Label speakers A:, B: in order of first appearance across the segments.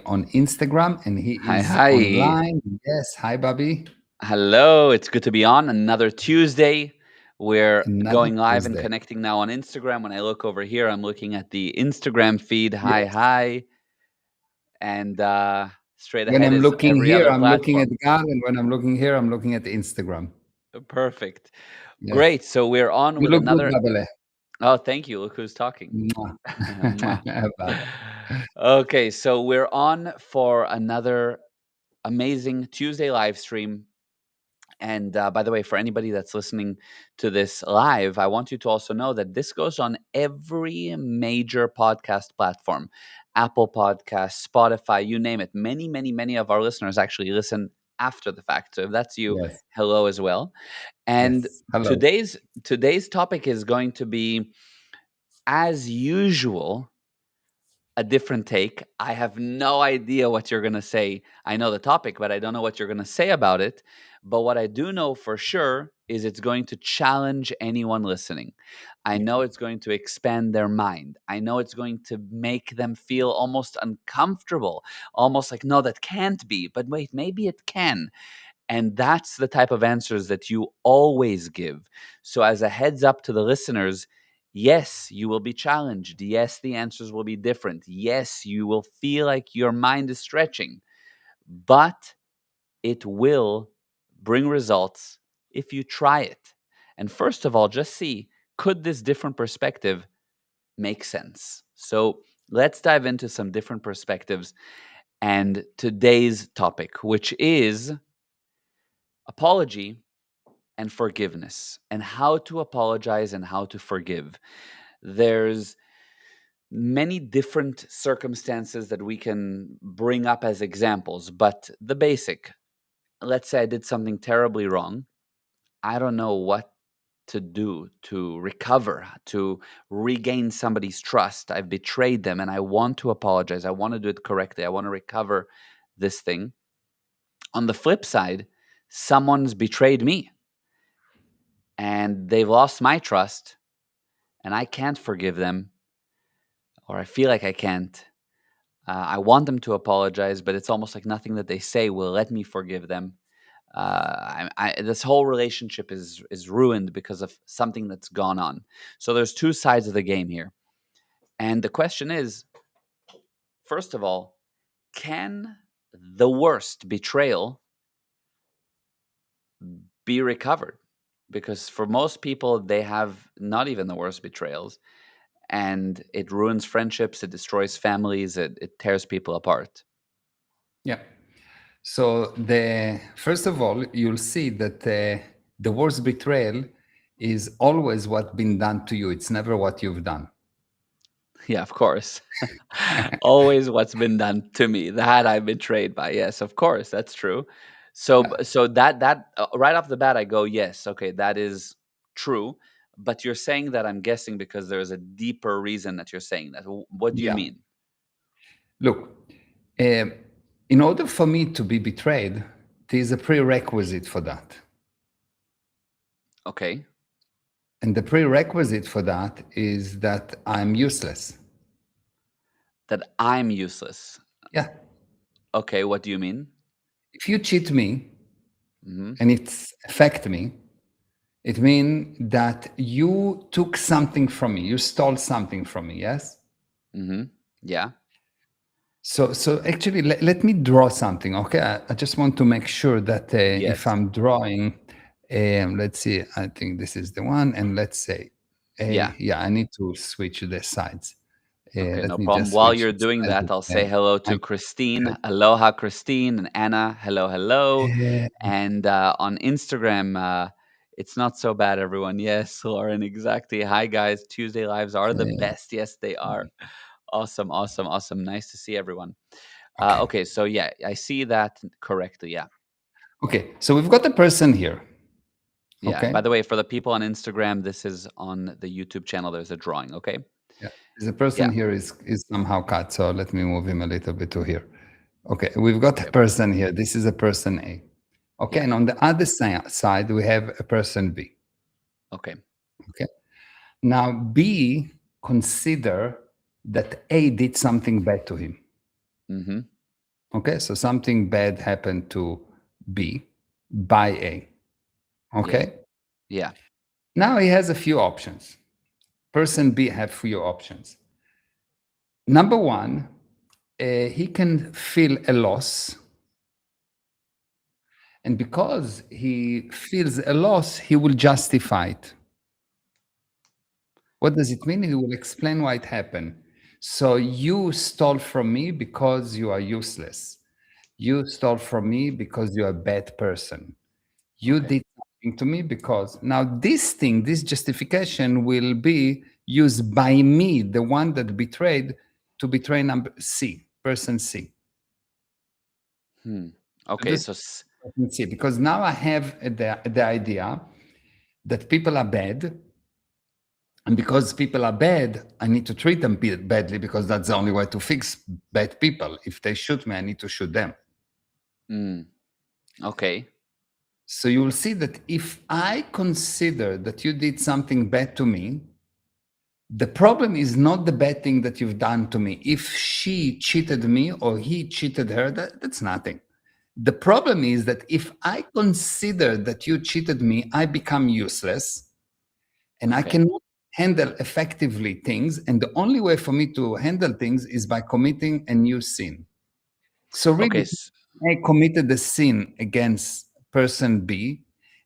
A: on Instagram, and he
B: Hi,
A: is
B: hi.
A: online. Yes, hi, Bobby.
B: Hello. It's good to be on another Tuesday. We're
A: Another
B: going live and
A: Tuesday.
B: connecting now on Instagram. When I look over here, I'm looking at the Instagram feed. Hi,
A: Yes.
B: hi. And straight
A: When
B: ahead
A: I'm
B: is
A: looking
B: every
A: here,
B: other
A: I'm looking at
B: platform.
A: God, and when I'm looking here, I'm looking at Instagram.
B: Perfect.
A: Yes.
B: Great. So we're on
A: You
B: with
A: look good,
B: another.
A: Babele.
B: Oh, thank you. Look who's talking.
A: Mwah.
B: Mwah.
A: Baba.
B: Okay, so we're on for another amazing Tuesday live stream. And by the way, for anybody that's listening to this live, I want you to also know that this goes on every major podcast platform: Apple Podcasts, Spotify, you name it. Many, many, many of our listeners actually listen after the fact. So if that's you,
A: Yes.
B: hello as well. And
A: Yes. Hello.
B: today's topic is going to be, as usual, a different take. I have no idea what you're going to say. I know the topic, but I don't know what you're going to say about it. But what I do know for sure is it's going to challenge anyone listening. I
A: Yeah.
B: know it's going to expand their mind. I know it's going to make them feel almost uncomfortable, almost like, no, that can't be. But wait, maybe it can. And that's the type of answers that you always give. So, as a heads up to the listeners, yes, you will be challenged. Yes, the answers will be different. Yes, you will feel like your mind is stretching, but it will bring results if you try it. And first of all, just see, could this different perspective make sense? So, let's dive into some different perspectives and today's topic, which is apology and forgiveness, and how to apologize and how to forgive. There's many different circumstances that we can bring up as examples, but the basic, let's say I did something terribly wrong. I don't know what to do to recover, to regain somebody's trust. I've betrayed them and I want to apologize. I want to do it correctly. I want to recover this thing. On the flip side, someone's betrayed me and they've lost my trust and I can't forgive them, or I feel like I can't. I want them to apologize, but it's almost like nothing that they say will let me forgive them. This whole relationship is ruined because of something that's gone on. So there's two sides of the game here, and the question is, first of all, can the worst betrayal be recovered? Because for most people, they have not even the worst betrayals, and it ruins friendships, it destroys families, it tears people apart.
A: Yeah. So the first of all, you'll see that the worst betrayal is always what's been done to you. It's never what you've done.
B: Yeah, of course. Always what's been done to me that I've been betrayed by. Yes, of course, that's true. So
A: Yeah.
B: so that right off the bat I go, yes, okay, that is true. But you're saying that, I'm guessing, because there's a deeper reason that you're saying that. What do you
A: Yeah.
B: mean?
A: Look, uh, in order for me to be betrayed, there's a prerequisite for that.
B: Okay.
A: And the prerequisite for that is that I'm useless.
B: That I'm useless.
A: Yeah.
B: Okay, what do you mean?
A: If you cheat me
B: Hmm.
A: and it's affect me, it means that you took something from me. You stole something from me. Yes.
B: Hmm. Yeah.
A: So actually, let me draw something. Okay, I just want to make sure that if
B: Yes.
A: I'm drawing, let's see. I think this is the one, and let's say,
B: Yeah.
A: yeah, I need to switch the sides.
B: Okay,
A: Let
B: no
A: me
B: problem.
A: just
B: While
A: switch
B: you're
A: the
B: doing that, I'll say
A: sides.
B: hello
A: I,
B: to Christine. Aloha, Christine, and Anna. Hello, hello. And on Instagram, it's not so bad, everyone. Yes, Lauren, exactly. Hi, guys. Tuesday lives are the
A: uh,
B: best. Yes, they are. Awesome, awesome, awesome. Nice to see everyone.
A: okay,
B: Okay, so yeah, I see that correctly. Yeah.
A: okay. So we've got a person here.
B: Yeah.
A: Okay,
B: By the way, for the people on Instagram, this is on the YouTube channel. There's a drawing. Okay.
A: yeah, there's a person
B: Yeah.
A: here is somehow cut. So let me move him a little bit to here. Okay, we've got a
B: Okay.
A: person here. This is a person A. Okay,
B: Yeah.
A: and on the other side, we have a person B.
B: Okay.
A: Okay, now B consider that A did something bad to him.
B: Mm-hmm.
A: Okay, so something bad happened to B by A.
B: Yes.
A: Okay,
B: Yeah.
A: now he has a few options. Person B have few options. Number one, he can feel a loss, and because he feels a loss, he will justify it. What does it mean? He will explain why it happened. So you stole from me because you are useless. You stole from me because you're a bad person. You
B: Okay.
A: did something to me because now this thing, this justification will be used by me, the one that betrayed, to betray number C, person C.
B: Hmm.
A: To
B: Okay.
A: this
B: So
A: person C, because now I have the idea that people are bad. And because people are bad, I need to treat them badly because that's the only way to fix bad people. If they shoot me, I need to shoot them.
B: mm, okay.
A: So you will see that if I consider that you did something bad to me, the problem is not the bad thing that you've done to me. If she cheated me or he cheated her, that's nothing. The problem is that if I consider that you cheated me, I become useless and I
B: Okay.
A: cannot handle effectively things. And the only way for me to handle things is by committing a new sin. So
B: Okay.
A: really, I committed a sin against person B,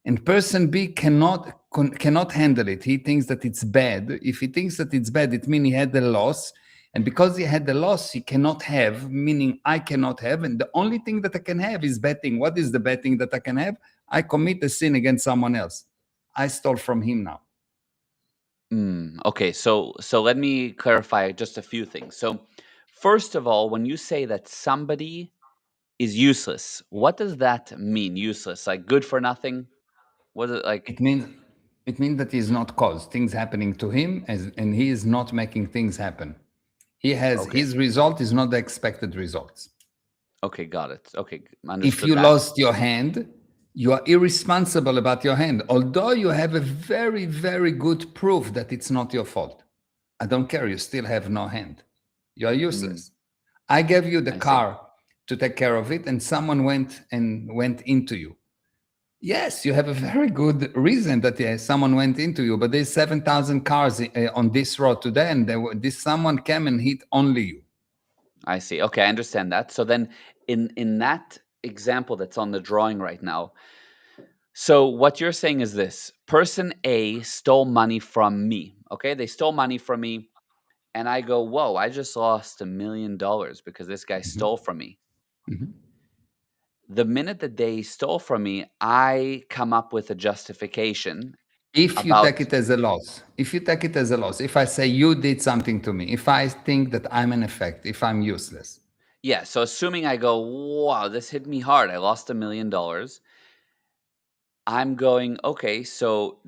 A: and person B cannot handle it. He thinks that it's bad. If he thinks that it's bad, it means he had a loss, and because he had the loss, he cannot have. Meaning, I cannot have, and the only thing that I can have is betting. What is the bad thing that I can have? I commit a sin against someone else. I stole from him now.
B: Okay. So let me clarify just a few things. So first of all, when you say that somebody is useless, what does that mean? Useless, like good for nothing? What is it like?
A: It means it means that he's not caused things happening to him, and he is not making things happen. He has
B: Okay.
A: his result is not the expected results.
B: Okay. Got it. Okay.
A: If
B: Understood
A: you
B: that.
A: lost your hand, you are irresponsible about your hand, although you have a very, very good proof that it's not your fault. I don't care. You still have no hand. You are
B: Mm,
A: useless. I gave you the
B: I see.
A: car to take care of it, and someone went into you. Yes, you have a very good reason that someone went into you, but there's 7,000 cars on this road today, and this someone came and hit only you.
B: I see. Okay, I understand that. So then in that example that's on the drawing right now, so what you're saying is this. Person A stole money from me. Okay? They stole money from me and I go, "Whoa, I just lost $1 million because this guy
A: Mhm,
B: stole from me."
A: mhm.
B: The minute that they stole from me, I come up with a justification
A: If you take
B: about
A: it as a loss, if you take it as a loss, if I say you did something to me, if I think that I'm an effect, if I'm useless,
B: yeah, so assuming I go, "Wow, this hit me hard. I lost $1 million." I'm going, "Okay, so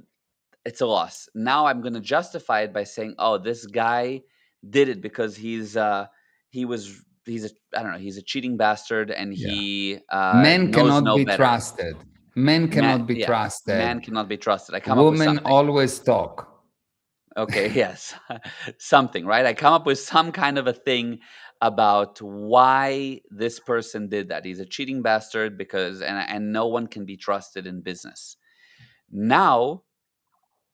B: it's a loss." Now I'm gonna justify it by saying, "Oh, this guy did it because he's a I don't know, he's a cheating bastard and
A: yeah,
B: he,
A: men
B: knows
A: cannot
B: no
A: be
B: better."
A: trusted. Men cannot be
B: Yeah, man
A: trusted.
B: cannot be trusted. I come up with
A: Women
B: something.
A: always talk.
B: Okay, yes. Something, right? I come up with some kind of a thing about why this person did that. He's a cheating bastard because and no one can be trusted in business. Now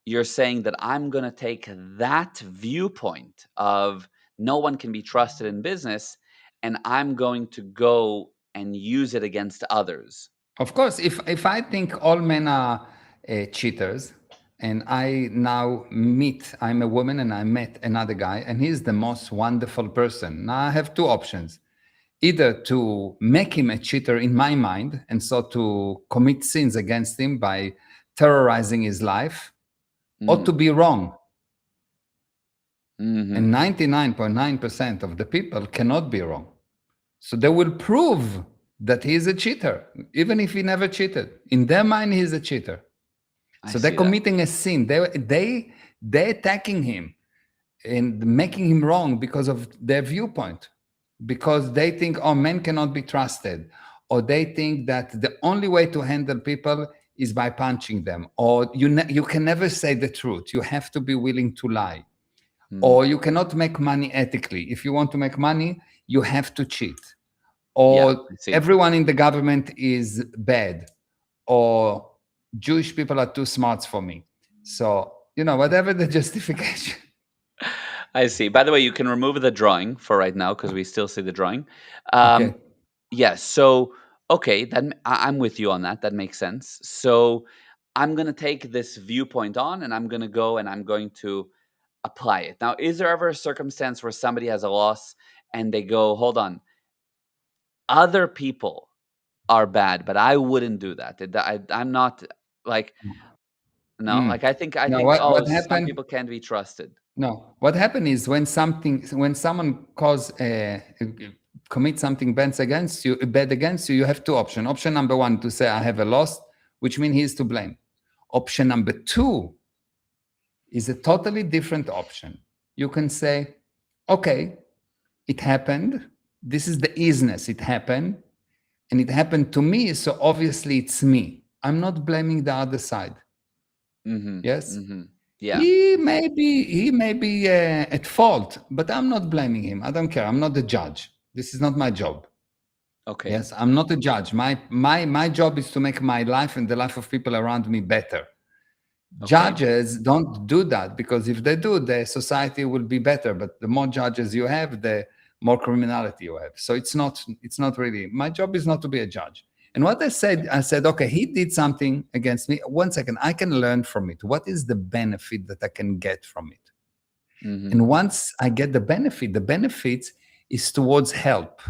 B: you're saying that I'm going to take that viewpoint of no one can be trusted in business and I'm going to go and use it against others.
A: Of course, if I think all men are cheaters, and I now meet, I'm a woman and I met another guy, and he's the most wonderful person. Now I have two options: either to make him a cheater in my mind, and so to commit sins against him by terrorizing his life, or to
B: Mm.
A: be wrong.
B: Mhm.
A: And 99.9% of the people cannot be wrong. So they will prove that he is a cheater, even if he never cheated. In their mind, he's a cheater.
B: I
A: So they're
B: see that.
A: committing a sin. They're attacking him and making him wrong because of their viewpoint, because they think, oh, men cannot be trusted, or they think that the only way to handle people is by punching them, or you can never say the truth. You have to be willing to lie,
B: Mm.
A: or you cannot make money ethically. If you want to make money, you have to cheat,
B: Yeah,
A: or
B: I see.
A: everyone in the government is bad, or Jewish people are too smart for me. So, whatever the justification.
B: I see. By the way, you can remove the drawing for right now because we still see the drawing. Um,
A: Okay.
B: yes. So, okay, I'm with you on that. That makes sense. So, I'm gonna take this viewpoint on, and I'm gonna go and I'm going to apply it. Now, is there ever a circumstance where somebody has a loss and they go, "Hold on, other people are bad, but I wouldn't do that. I'm not like no, like
A: Mm.
B: I
A: Now,
B: think
A: what
B: oh, some
A: happened?
B: people can't be trusted."
A: No, what happened is when someone commit something bad against you, you have two options. Option number one to say I have a loss, which means he is to blame. Option number two is a totally different option. You can say, okay, it happened. This is the isness. It happened, and it happened to me. So obviously it's me. I'm not blaming the other side.
B: Mhm.
A: Yes.
B: Mhm. Yeah.
A: He may be at fault, but I'm not blaming him. I don't care. I'm not the judge. This is not my job.
B: Okay.
A: Yes, I'm not a judge. My job is to make my life and the life of people around me better.
B: Okay.
A: Judges don't do that, because if they do, the society will be better. But the more judges you have, the more criminality you have. So it's not really my job. Is not to be a judge. And what I said, okay, he did something against me. One second, I can learn from it. What is the benefit that I can get from it?
B: Mhm.
A: And once I get the benefit is towards help.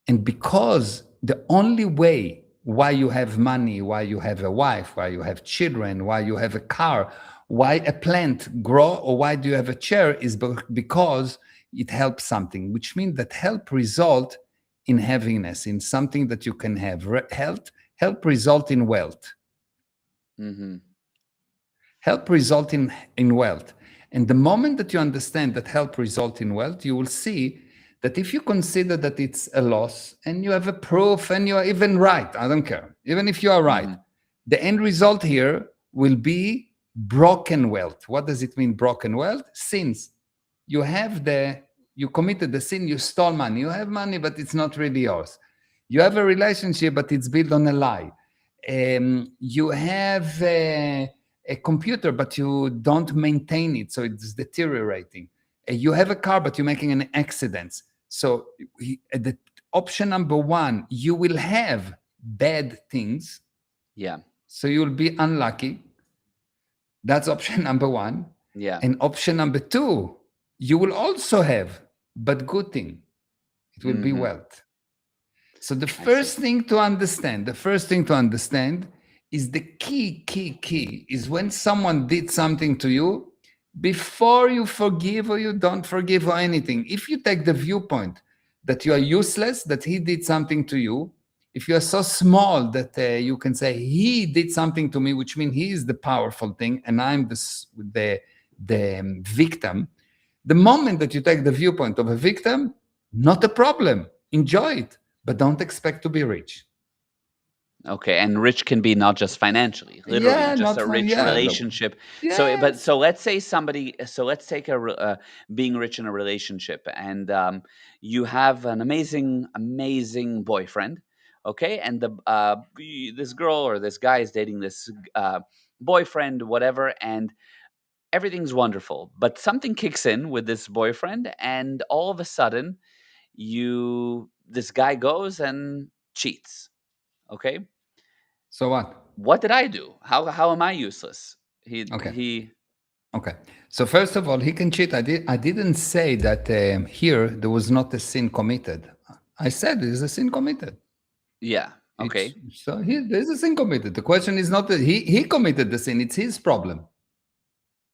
A: And because the only way why you have money, why you have a wife, why you have children, why you have a car, why a plant grow, or why do you have a chair is because it helps something, which means that help result in happiness, in something that you can have. Help result in wealth.
B: Mhm.
A: Help result in wealth. And the moment that you understand that help result in wealth, you will see that if you consider that it's a loss and you have a proof and you are even right, I don't care, even if you are right,
B: Mhm.
A: the end result here will be broken wealth. What does it mean, broken wealth? Sins. You committed the sin, you stole money, you have money but it's not really yours. You have a relationship but it's built on a lie. You have a computer but you don't maintain it, so it's deteriorating. You have a car but you're making an accident. So the option number one, you will have bad things,
B: Yeah.
A: so you'll be unlucky. That's option number one.
B: Yeah.
A: And option number two, you will also have, but good thing, it will be
B: Mhm.
A: wealth. So the
B: I see.
A: first thing to understand is the key is when someone did something to you, before you forgive or you don't forgive or anything. If you take the viewpoint that you are useless, that he did something to you, if you are so small that you can say he did something to me, which means he is the powerful thing and I'm the victim. The moment that you take the viewpoint of a victim, not a problem. Enjoy it, but don't expect to be rich.
B: Okay, and rich can be not just financially, literally
A: Yeah,
B: just
A: not
B: a
A: fun.
B: rich
A: Yeah, look.
B: relationship. So, but
A: Yes.
B: so let's say somebody, so let's take being rich in a relationship, and you have an amazing boyfriend, okay, and this girl or this guy is dating this boyfriend, whatever, and everything's wonderful, but something kicks in with this boyfriend, and all of a sudden, this guy goes and cheats, okay.
A: So what?
B: What did I do? How am I useless?
A: Okay.
B: He
A: Okay. So first of all, he can cheat. I didn't say that here there was not a sin committed. I said there's a sin committed.
B: Yeah.
A: It's
B: Okay.
A: so there's a sin committed. The question is not that he committed the sin. It's his problem.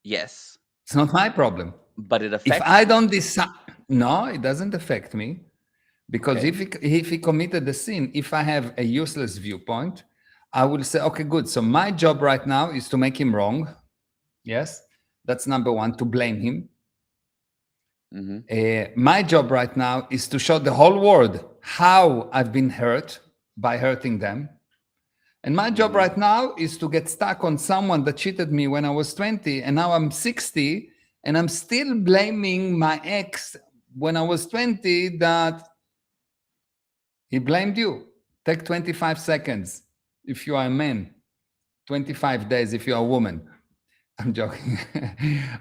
B: Yes.
A: It's not my problem.
B: But it
A: If
B: affects
A: I
B: you.
A: don't decide, no, it doesn't affect me. Because
B: Okay.
A: if he committed the sin, if I have a useless viewpoint, I will say, okay, good. So my job right now is to make him wrong. Yes, that's number one, to blame him.
B: Mhm.
A: My job right now is to show the whole world how I've been hurt by hurting them. And my job
B: Mhm.
A: right now is to get stuck on someone that cheated me when I was 20 and now I'm 60 and I'm still blaming my ex when I was 20 that He blamed you. Take 25 seconds if you are a man, 25 days if you are a woman. I'm joking.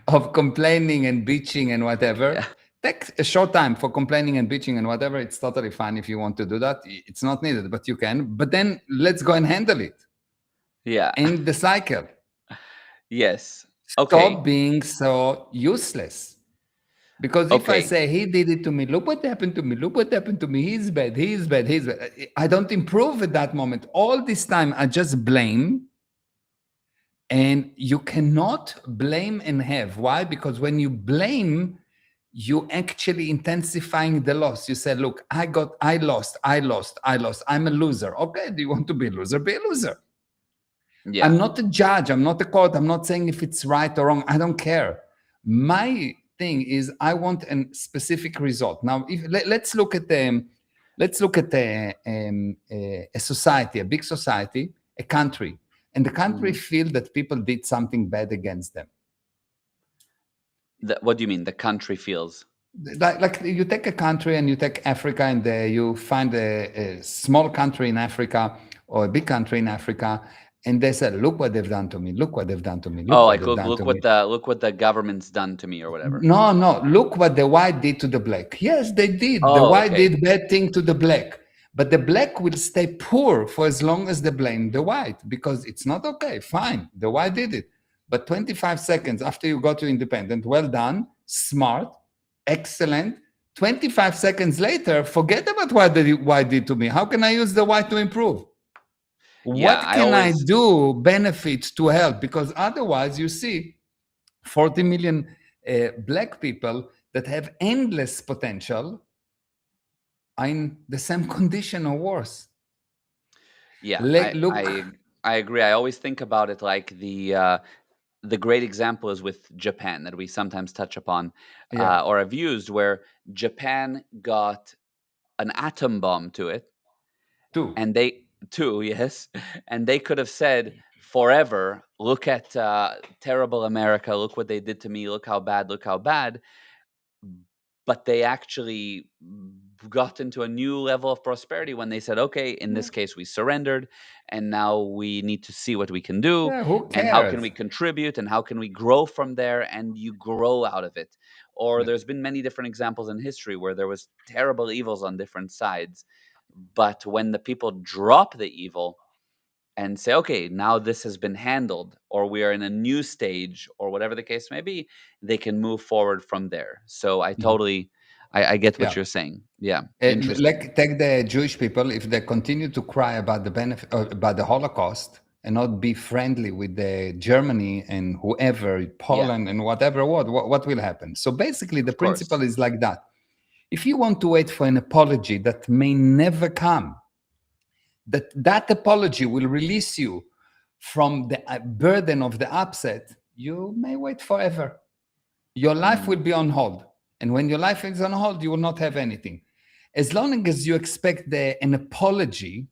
A: Of complaining and bitching and
B: Yeah.
A: whatever. Take a short time for complaining and bitching and whatever. It's totally fine if you want to do that. It's not needed, but you can. But then let's go and handle it.
B: Yeah.
A: End the cycle.
B: Yes.
A: Stop
B: Okay.
A: being so useless. Because if I
B: Okay.
A: say he did it to me, look what happened to me, look what happened to me, he's bad, he's bad, he's bad. I don't improve at that moment. All this time I just blame. And you cannot blame and have. Why? Because when you blame, you actually intensifying the loss. You say, look, I lost, I'm a loser. Okay, do you want to be a loser? Be a loser.
B: Yeah.
A: I'm not a judge. I'm not a court. I'm not saying if it's right or wrong. I don't care. My thing is, I want a specific result. Now, if let's look at a society, a big society, a country, and the country
B: Mhm.
A: feel that people did something bad against them.
B: What do you mean? The country feels.
A: Like you take a country and you take Africa and you find a small country in Africa or a big country in Africa, and they said, "Look what they've done to me! Look what they've done to me!
B: Oh,
A: Look what
B: like
A: they've done to me!"
B: look what the government's done to me or whatever.
A: No, no. Look what the white did to the black. Yes, they did. The
B: Oh,
A: white
B: okay.
A: did bad thing to the black, but the black will stay poor for as long as they blame the white because it's not okay. Fine, the white did it, but 25 seconds after you got your independent, well done, smart, excellent. 25 seconds later, forget about what the white did to me. How can I use the white to improve?
B: Yeah,
A: What
B: I
A: can I
B: always
A: do benefit to help? Because otherwise, you see, 40 million black people that have endless potential are in the same condition or worse.
B: yeah,
A: Look,
B: I agree. I always think about it like the great example is with Japan that we sometimes touch upon
A: yeah,
B: or have used, where Japan got an atom bomb to it,
A: two.
B: and they too, yes, and they could have said forever, "Look at terrible America! Look what they did to me! Look how bad! Look how bad!" But they actually got into a new level of prosperity when they said, okay, in
A: Yeah,
B: this case we surrendered, and now we need to see what we can do,
A: yeah, who
B: and how can we
A: cares?
B: contribute, and how can we grow from there, and you grow out of it. Or
A: Yeah.
B: there's been many different examples in history where there was terrible evils on different sides, but when the people drop the evil and say, okay, now this has been handled, or we are in a new stage, or whatever the case may be, they can move forward from there. So
A: Mhm.
B: I get what
A: Yeah.
B: you're saying. Yeah, interesting.
A: Like take the Jewish people, if they continue to cry about the benefit about the Holocaust and not be friendly with the Germany and whoever,
B: Yeah,
A: Poland and whatever, what will happen? So basically, the
B: of course.
A: principle is like that. If you want to wait for an apology that may never come, that apology will release you from the burden of the upset, you may wait forever. Your life will
B: Mm,
A: be on hold. And when your life is on hold, you will not have anything. As long as you expect an apology,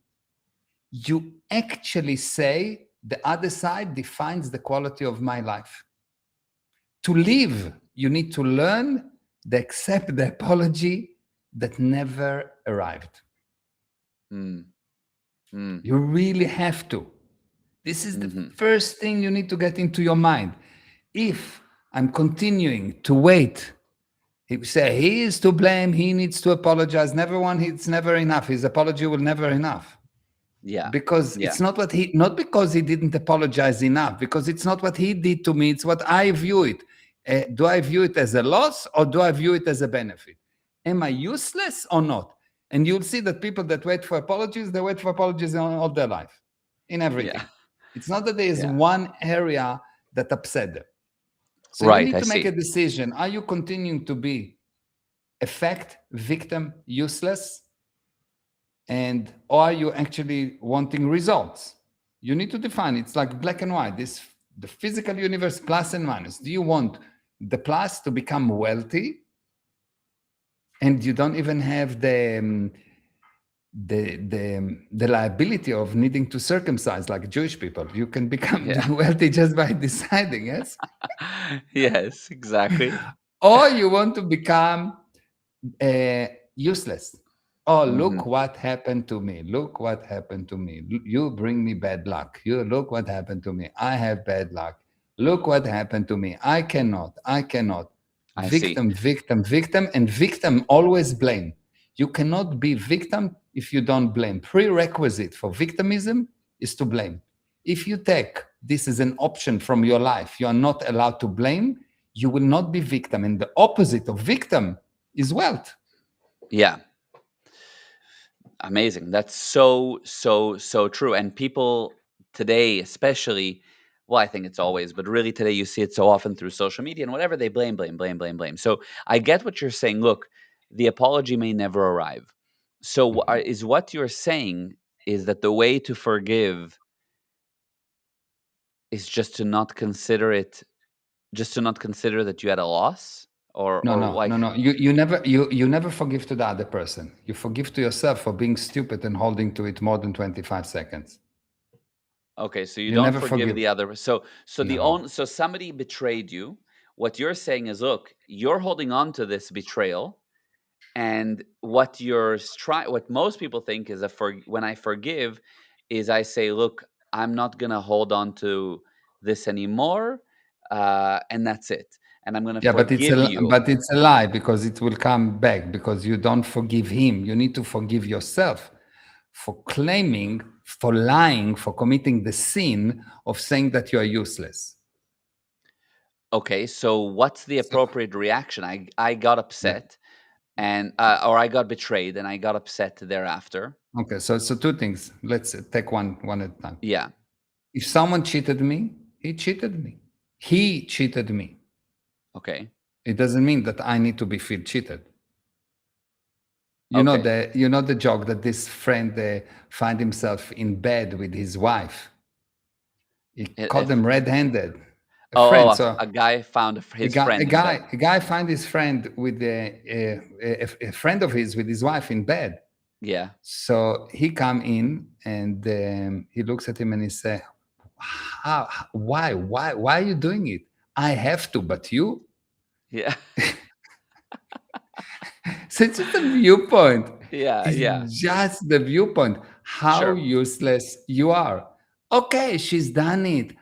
A: you actually say the other side defines the quality of my life. To live, you need to learn to accept the apology that never arrived.
B: mm, mm,
A: You really have to. This is the
B: mhm.
A: first thing you need to get into your mind. If I'm continuing to wait, he say he is to blame, he needs to apologize. Never one, it's never enough. His apology will never enough.
B: Yeah,
A: Because
B: yeah,
A: it's not what he not because he didn't apologize enough, because it's not what he did to me, it's what I view it. Do I view it as a loss or do I view it as a benefit? Am I useless or not? And you'll see that people that wait for apologies, they wait for apologies all their life, in
B: yeah,
A: everything. It's not that there is
B: yeah.
A: one area that upset them. So you
B: Right,
A: need
B: I
A: to make a
B: see.
A: decision. Are you continuing to be effect, victim, useless? And are you actually wanting results? You need to define. It's like black and white. This the physical universe, plus and minus. Do you want the plus to become wealthy, and you don't even have the liability of needing to circumcise like Jewish people? You can become
B: Yeah.
A: wealthy just by deciding, yes.
B: Yes, exactly.
A: Or you want to become uh, useless. Oh, look
B: Mhm.
A: what happened to me. Look what happened to me. You bring me bad luck. You look what happened to me. I have bad luck. Look what happened to me. I cannot. I cannot.
B: I see.
A: Victim, victim, victim, and victim always blame. You cannot be victim if you don't blame. Prerequisite for victimism is to blame. If you take this as an option from your life, you are not allowed to blame, you will not be victim. And the opposite of victim is wealth.
B: Yeah. Amazing. That's so, so, so true. And people today, especially, well, I think it's always, but really today you see it so often through social media and whatever, they blame, blame, blame, blame, blame. So I get what you're saying. Look, the apology may never arrive. So is what you're saying is that the way to forgive is just to not consider it, just to not consider that you had a loss,
A: No,
B: or
A: no, no,
B: like,
A: no. You never forgive to the other person. You forgive to yourself for being stupid and holding to it more than 25 seconds.
B: okay, so you
A: You
B: don't
A: never
B: forgive
A: forgive.
B: the other.
A: No.
B: So somebody betrayed you. What you're saying is, look, you're holding on to this betrayal, and what most people think is when I forgive, is I say, look, I'm not gonna hold on to this anymore, and that's it, and I'm gonna
A: Yeah,
B: forgive you.
A: but it's a lie because it will come back because you don't forgive him. You need to forgive yourself for claiming, for lying, for committing the sin of saying that you are useless.
B: Okay, so what's the
A: So,
B: appropriate reaction? I got
A: yeah.
B: upset, and or I got betrayed, and I got upset thereafter.
A: Okay. So two things. Let's take one at a time.
B: Yeah.
A: If someone cheated me, he cheated me. He cheated me.
B: Okay.
A: It doesn't mean that I need to be feel cheated.
B: Okay.
A: You know the joke that this friend find himself in bed with his wife. He caught
B: If
A: them red-handed. A
B: oh,
A: friend. So
B: a guy found his friend in bed.
A: a guy find his friend with a friend of his with his wife in bed.
B: Yeah.
A: So he come in and he looks at him and he say, "How? Why are you doing it? I have to, but you."
B: Yeah.
A: So it's just a viewpoint.
B: Yeah,
A: It's
B: yeah.
A: just the viewpoint. How
B: Sure.
A: useless you are. Okay, she's done it.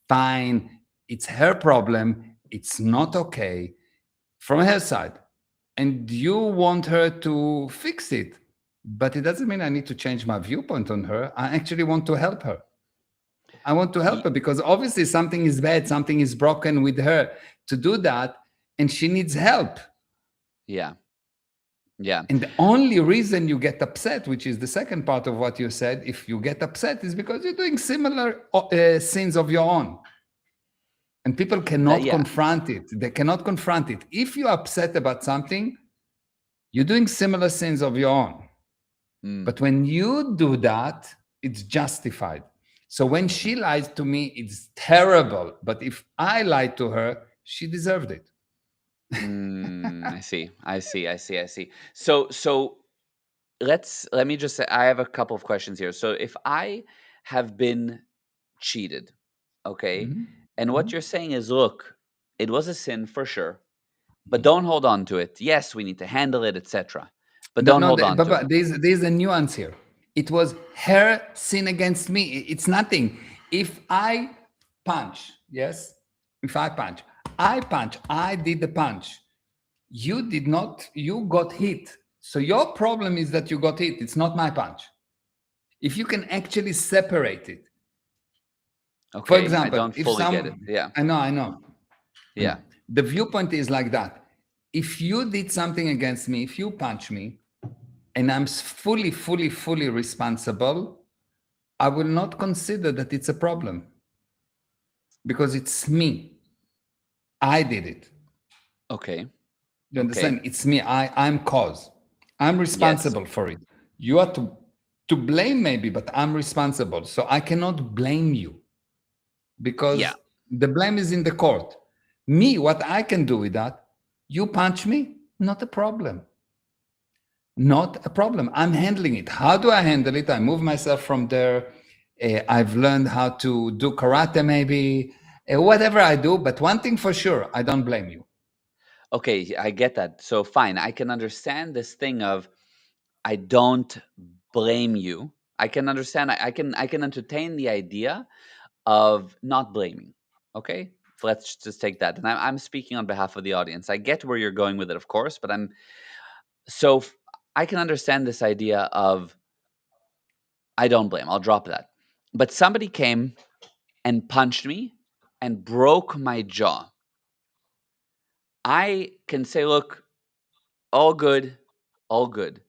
A: Fine. It's her problem. It's not okay from her side. And you want her to fix it. But it doesn't mean I need to change my viewpoint on her. I actually want to help her. I want to help
B: Ye
A: her because obviously something is bad, something is broken with her to do that. And she needs help.
B: yeah. Yeah.
A: And the only reason you get upset, which is the second part of what you said, if you get upset, is because you're doing similar sins of your own. And people
B: That
A: cannot
B: yeah.
A: confront it. They cannot confront it. If you're upset about something, you're doing similar sins of your own.
B: Mm,
A: But when you do that, it's justified. So when she lied to me, it's terrible. But if I lied to her, she deserved it.
B: I see. I see. I see. I see. So let me just say I have a couple of questions here. So if I have been cheated, okay?
A: Mhm.
B: And what
A: Mhm.
B: you're saying is, look, it was a sin for sure, but don't hold on to it. Yes, we need to handle it, etc. But
A: No,
B: don't
A: no,
B: hold on to it.
A: but there's a nuance here. It was her sin against me. It's nothing. If I punch, yes, if I punch, I did the punch. You did not, you got hit. So your problem is that you got hit. It's not my punch. If you can actually separate it. For
B: Okay, I
A: example,
B: don't
A: if
B: fully get it.
A: some,
B: Yeah.
A: I know.
B: Yeah.
A: The viewpoint is like that. If you did something against me, if you punch me, and I'm fully responsible, I will not consider that it's a problem because it's me. I did it.
B: Okay.
A: You
B: Okay.
A: understand? It's me. I'm cause. I'm
B: Yes.
A: responsible for it. You are to blame maybe, but I'm responsible. So I cannot blame you
B: Yeah.
A: because the blame is in the court. Me, what I can do with that, you punch me, not a problem. Not a problem. I'm handling it. How do I handle it? I move myself from there. I've learned how to do karate, maybe, whatever I do. But one thing for sure, I don't blame you.
B: Okay, I get that. So fine, I can understand this thing of I don't blame you. I can understand. I can entertain the idea of not blaming. Okay, let's just take that. And I'm speaking on behalf of the audience. I get where you're going with it, of course, but so f- I can understand this idea of I don't blame. I'll drop that. But somebody came and punched me and broke my jaw. I can say, look, all good, all good.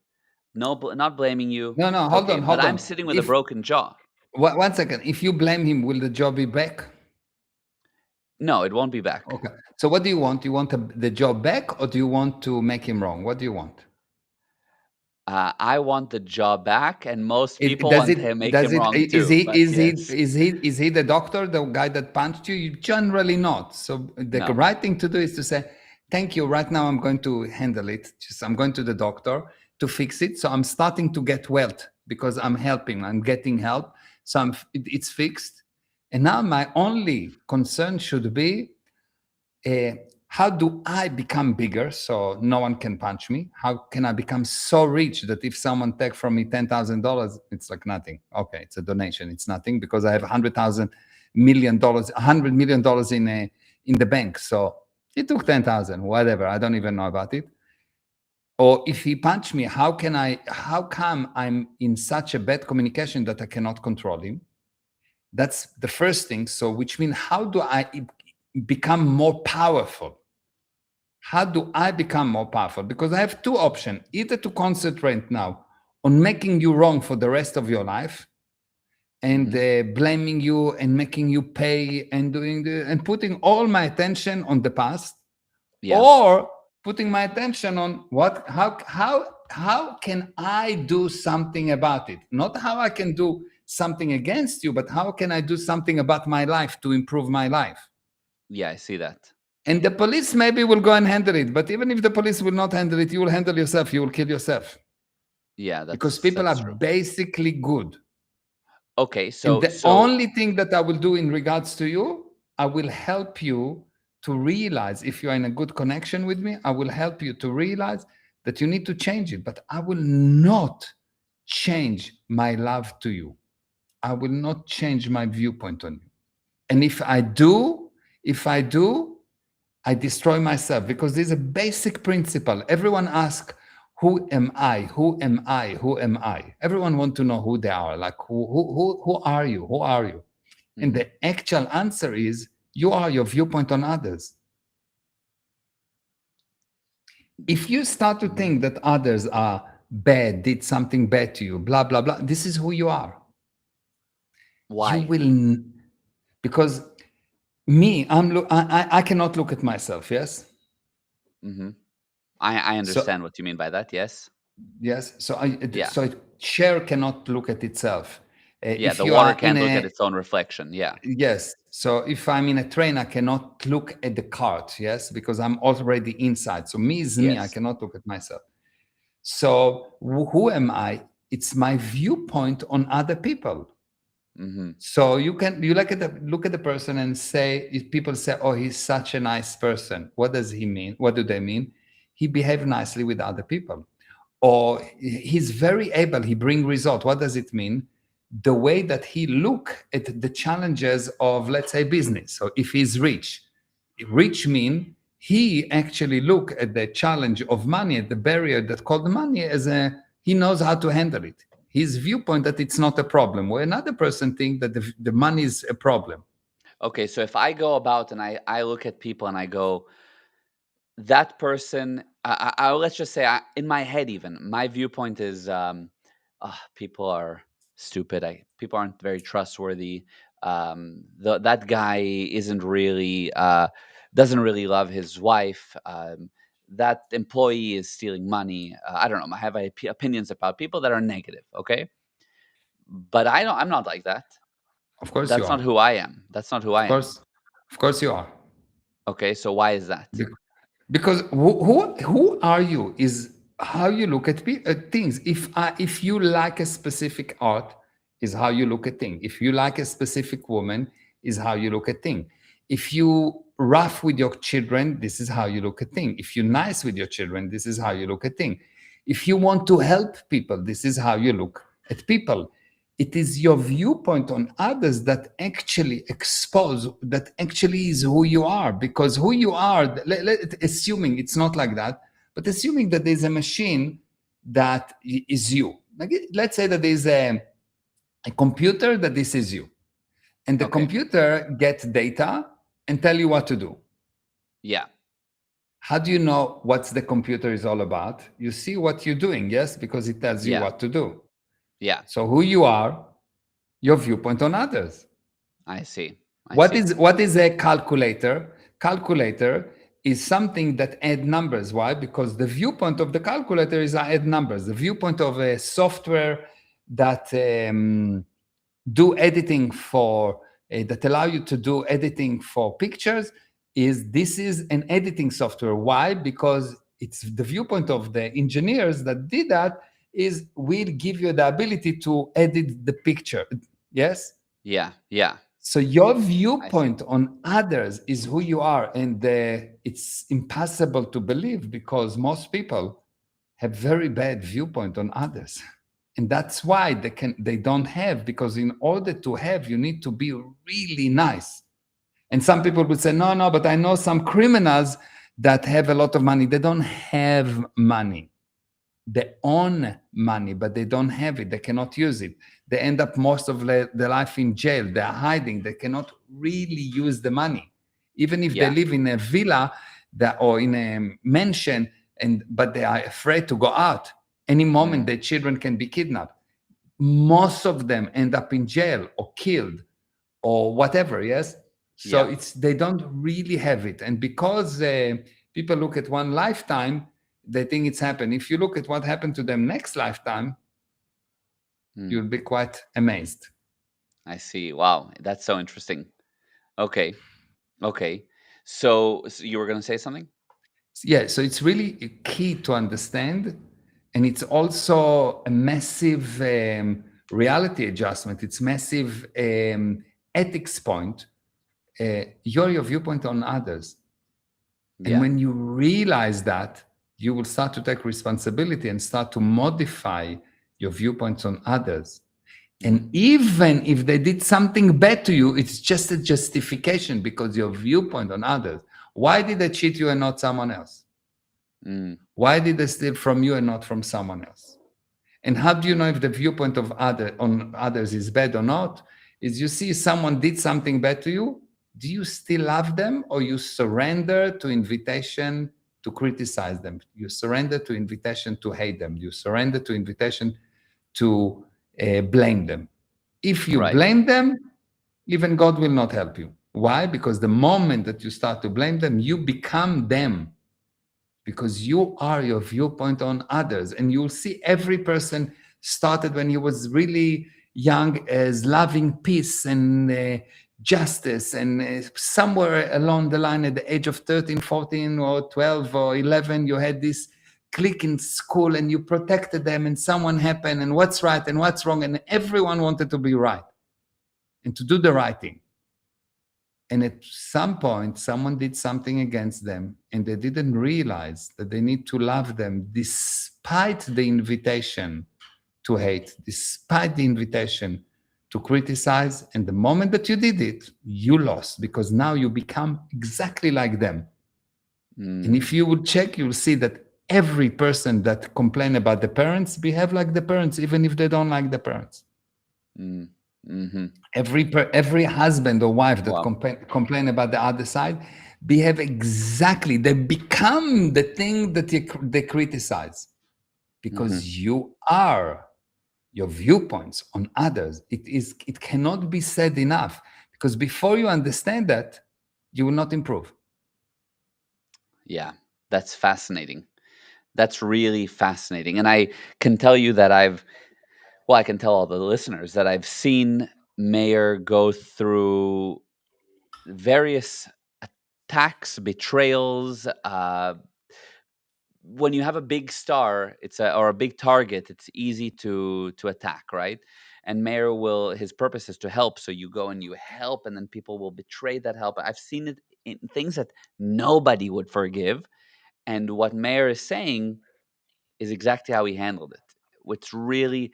B: No, not blaming you.
A: No, no, hold
B: Okay,
A: on,
B: but
A: hold
B: I'm
A: on.
B: sitting with a
A: If
B: broken jaw.
A: one second, if you blame him, will the job be back?
B: No, it won't be back.
A: Okay. So what do you want? You want the job back, or do you want to make him wrong? What do you want?
B: I want the jaw back, and most
A: It
B: people
A: does
B: want to
A: it
B: make
A: does
B: him
A: it
B: wrong too. But yes,
A: is he the doctor, the guy that punched you? You generally not. So the
B: no,
A: right thing to do is to say, thank you. Right now I'm going to handle it. Just I'm going to the doctor to fix it. So I'm starting to get wealth because I'm helping. I'm getting help. So it's fixed. And now my only concern should be uh, how do I become bigger so no one can punch me? How can I become so rich that if someone take from me $10,000, it's like nothing? Okay, it's a donation. It's nothing because I have $100,000 million, $100 million in the bank. So it took 10,000, whatever. I don't even know about it. Or if he punched me, how come I'm in such a bad communication that I cannot control him? That's the first thing. So, which means how do I become more powerful? How do I become more powerful? Because I have two options: either to concentrate now on making you wrong for the rest of your life and
B: hmm
A: blaming you and making you pay and and putting all my attention on the past,
B: yeah,
A: or putting my attention on how can I do something about it? Not how I can do something against you, but how can I do something about my life to improve my life?
B: yeah, I see that.
A: And the police maybe will go and handle it. But even if the police will not handle it, you will handle yourself. You will kill yourself
B: Yeah,
A: because people
B: that's
A: are
B: true.
A: basically good.
B: Okay,
A: And
B: so
A: the
B: so
A: only thing that I will do in regards to you, I will help you to realize if you are in a good connection with me, I will help you to realize that you need to change it. But I will not change my love to you. I will not change my viewpoint on you. And if I do, I destroy myself because there's a basic principle. Everyone asks, who am I? Who am I? Who am I? Everyone want to know who they are. Like, who are you? Who are you? And
B: mhm,
A: the actual answer is, you are your viewpoint on others. If you start to
B: mhm.
A: think that others are bad, did something bad to you, blah, blah, blah, this is who you are. You
B: Why?
A: will, because me, I cannot look at myself, yes?
B: hmm I
A: So
B: understand what you mean by that. Yes.
A: yes,
B: Yeah.
A: so a chair cannot look at itself.
B: Yeah.
A: If
B: The
A: you
B: water
A: are in
B: can't look at
A: a
B: its own reflection. Yeah.
A: yes, so if I'm in a train, I cannot look at the cart, yes, because I'm already inside. So me is me. I
B: Yes.
A: cannot look at myself. So who am I? It's my viewpoint on other people.
B: hmm
A: So you look at the person and say, if people say, oh, he's such a nice person. What does he mean? What do they mean? He behaved nicely with other people, or he's very able, he bring result. What does it mean? The way that he look at the challenges of, let's say, business. So if he's rich mean he actually look at the challenge of money, at the barrier that called money, as a he knows how to handle it. His viewpoint that it's not a problem, where another person think that the money is a problem.
B: Okay. So if I go about and I look at people and I go, that person, let's just say in my head, even my viewpoint is, people are stupid. People aren't very trustworthy. That guy isn't really, doesn't really love his wife. That employee is stealing money. I don't know. I have opinions about people that are negative. Okay, but I'm not like that.
A: Of course you
B: That's not
A: are.
B: who I am. That's not who
A: Of
B: I am.
A: course, of course you are.
B: Okay, so why is that?
A: Because who are you is how you look at things. If you like a specific art, is how you look at things. If you like a specific woman, is how you look at things. If you rough with your children, this is how you look at things. If you're nice with your children, this is how you look at things. If you want to help people, this is how you look at people. It is your viewpoint on others that actually expose, that actually is who you are. Because who you are, assuming it's not like that, but assuming that there's a machine that is you. Like, let's say that there's a computer that this is you, and the
B: Okay.
A: computer gets data and tell you what to do.
B: Yeah.
A: How do you know what the computer is all about? You see what you're doing, yes, because it tells you
B: Yeah.
A: what to do.
B: Yeah.
A: So who you are, your viewpoint on others.
B: I see. I
A: What
B: see.
A: is a calculator? Calculator is something that add numbers. Why? Because the viewpoint of the calculator is add numbers. The viewpoint of a software that do editing for that allow you to do editing for pictures is this is an editing software. Why? Because it's the viewpoint of the engineers that did that is will give you the ability to edit the picture. Yes.
B: Yeah. Yeah.
A: So your
B: I see.
A: viewpoint on others is who you are, and it's impossible to believe because most people have very bad viewpoint on others, and that's why they don't have, because in order to have you need to be really nice. And some people would say, no, no, but I know some criminals that have a lot of money. They don't have money. They own money, but they don't have it. They cannot use it. They end up most of their life in jail. They're hiding. They cannot really use the money. Even if they
B: Yeah.
A: live in a villa or in a mansion, but they are afraid to go out. Any moment,
B: Mm.
A: their children can be kidnapped. Most of them end up in jail or killed or whatever. Yes. So
B: Yeah.
A: they don't really have it. And because people look at one lifetime, they think it's happened. If you look at what happened to them next lifetime,
B: Mm.
A: you'll be quite amazed.
B: I see. Wow. That's so interesting. Okay. Okay. So you were going to say something?
A: Yeah, so it's really key to understand. And it's also a massive reality adjustment. It's massive ethics point. Your viewpoint on others. And
B: Yeah.
A: when you realize that, you will start to take responsibility and start to modify your viewpoints on others.
B: Mm.
A: And even if they did something bad to you, it's just a justification because your viewpoint on others. Why did they cheat you and not someone else?
B: Mm.
A: Why did they steal from you and not from someone else? And how do you know if the viewpoint of others is bad or not? Is you see someone did something bad to you, do you still love them or you surrender to invitation to criticize them? You surrender to invitation to hate them. You surrender to invitation to blame them. If you
B: Right.
A: blame them, even God will not help you. Why? Because the moment that you start to blame them, you become them because you are your viewpoint on others. And you'll see every person started when he was really young as loving peace and justice. And somewhere along the line at the age of 13, 14, or 12 or 11, you had this clique in school and you protected them and someone happened and what's right and what's wrong. And everyone wanted to be right and to do the right thing. And at some point, someone did something against them, and they didn't realize that they need to love them despite the invitation to hate, despite the invitation to criticize. And the moment that you did it, you lost because now you become exactly like them. And
B: Mm.
A: if you would check, you'll see that every person that complain about the parents behave like the parents, even if they don't like the parents.
B: Mm. Mm-hmm.
A: Every husband or wife that
B: Wow.
A: complain about the other side behave exactly. They become the thing that they criticize
B: Mm-hmm.
A: because you are your viewpoints on others. It cannot be said enough because before you understand that, you will not improve.
B: Yeah. That's fascinating. That's really fascinating. And I can tell you that I can tell all the listeners that I've seen Mayor go through various attacks, betrayals. When you have a big star, or a big target, it's easy to attack, right? And Mayor will his purpose is to help, so you go and you help, and then people will betray that help. I've seen it in things that nobody would forgive, and what Mayor is saying is exactly how he handled it. It's really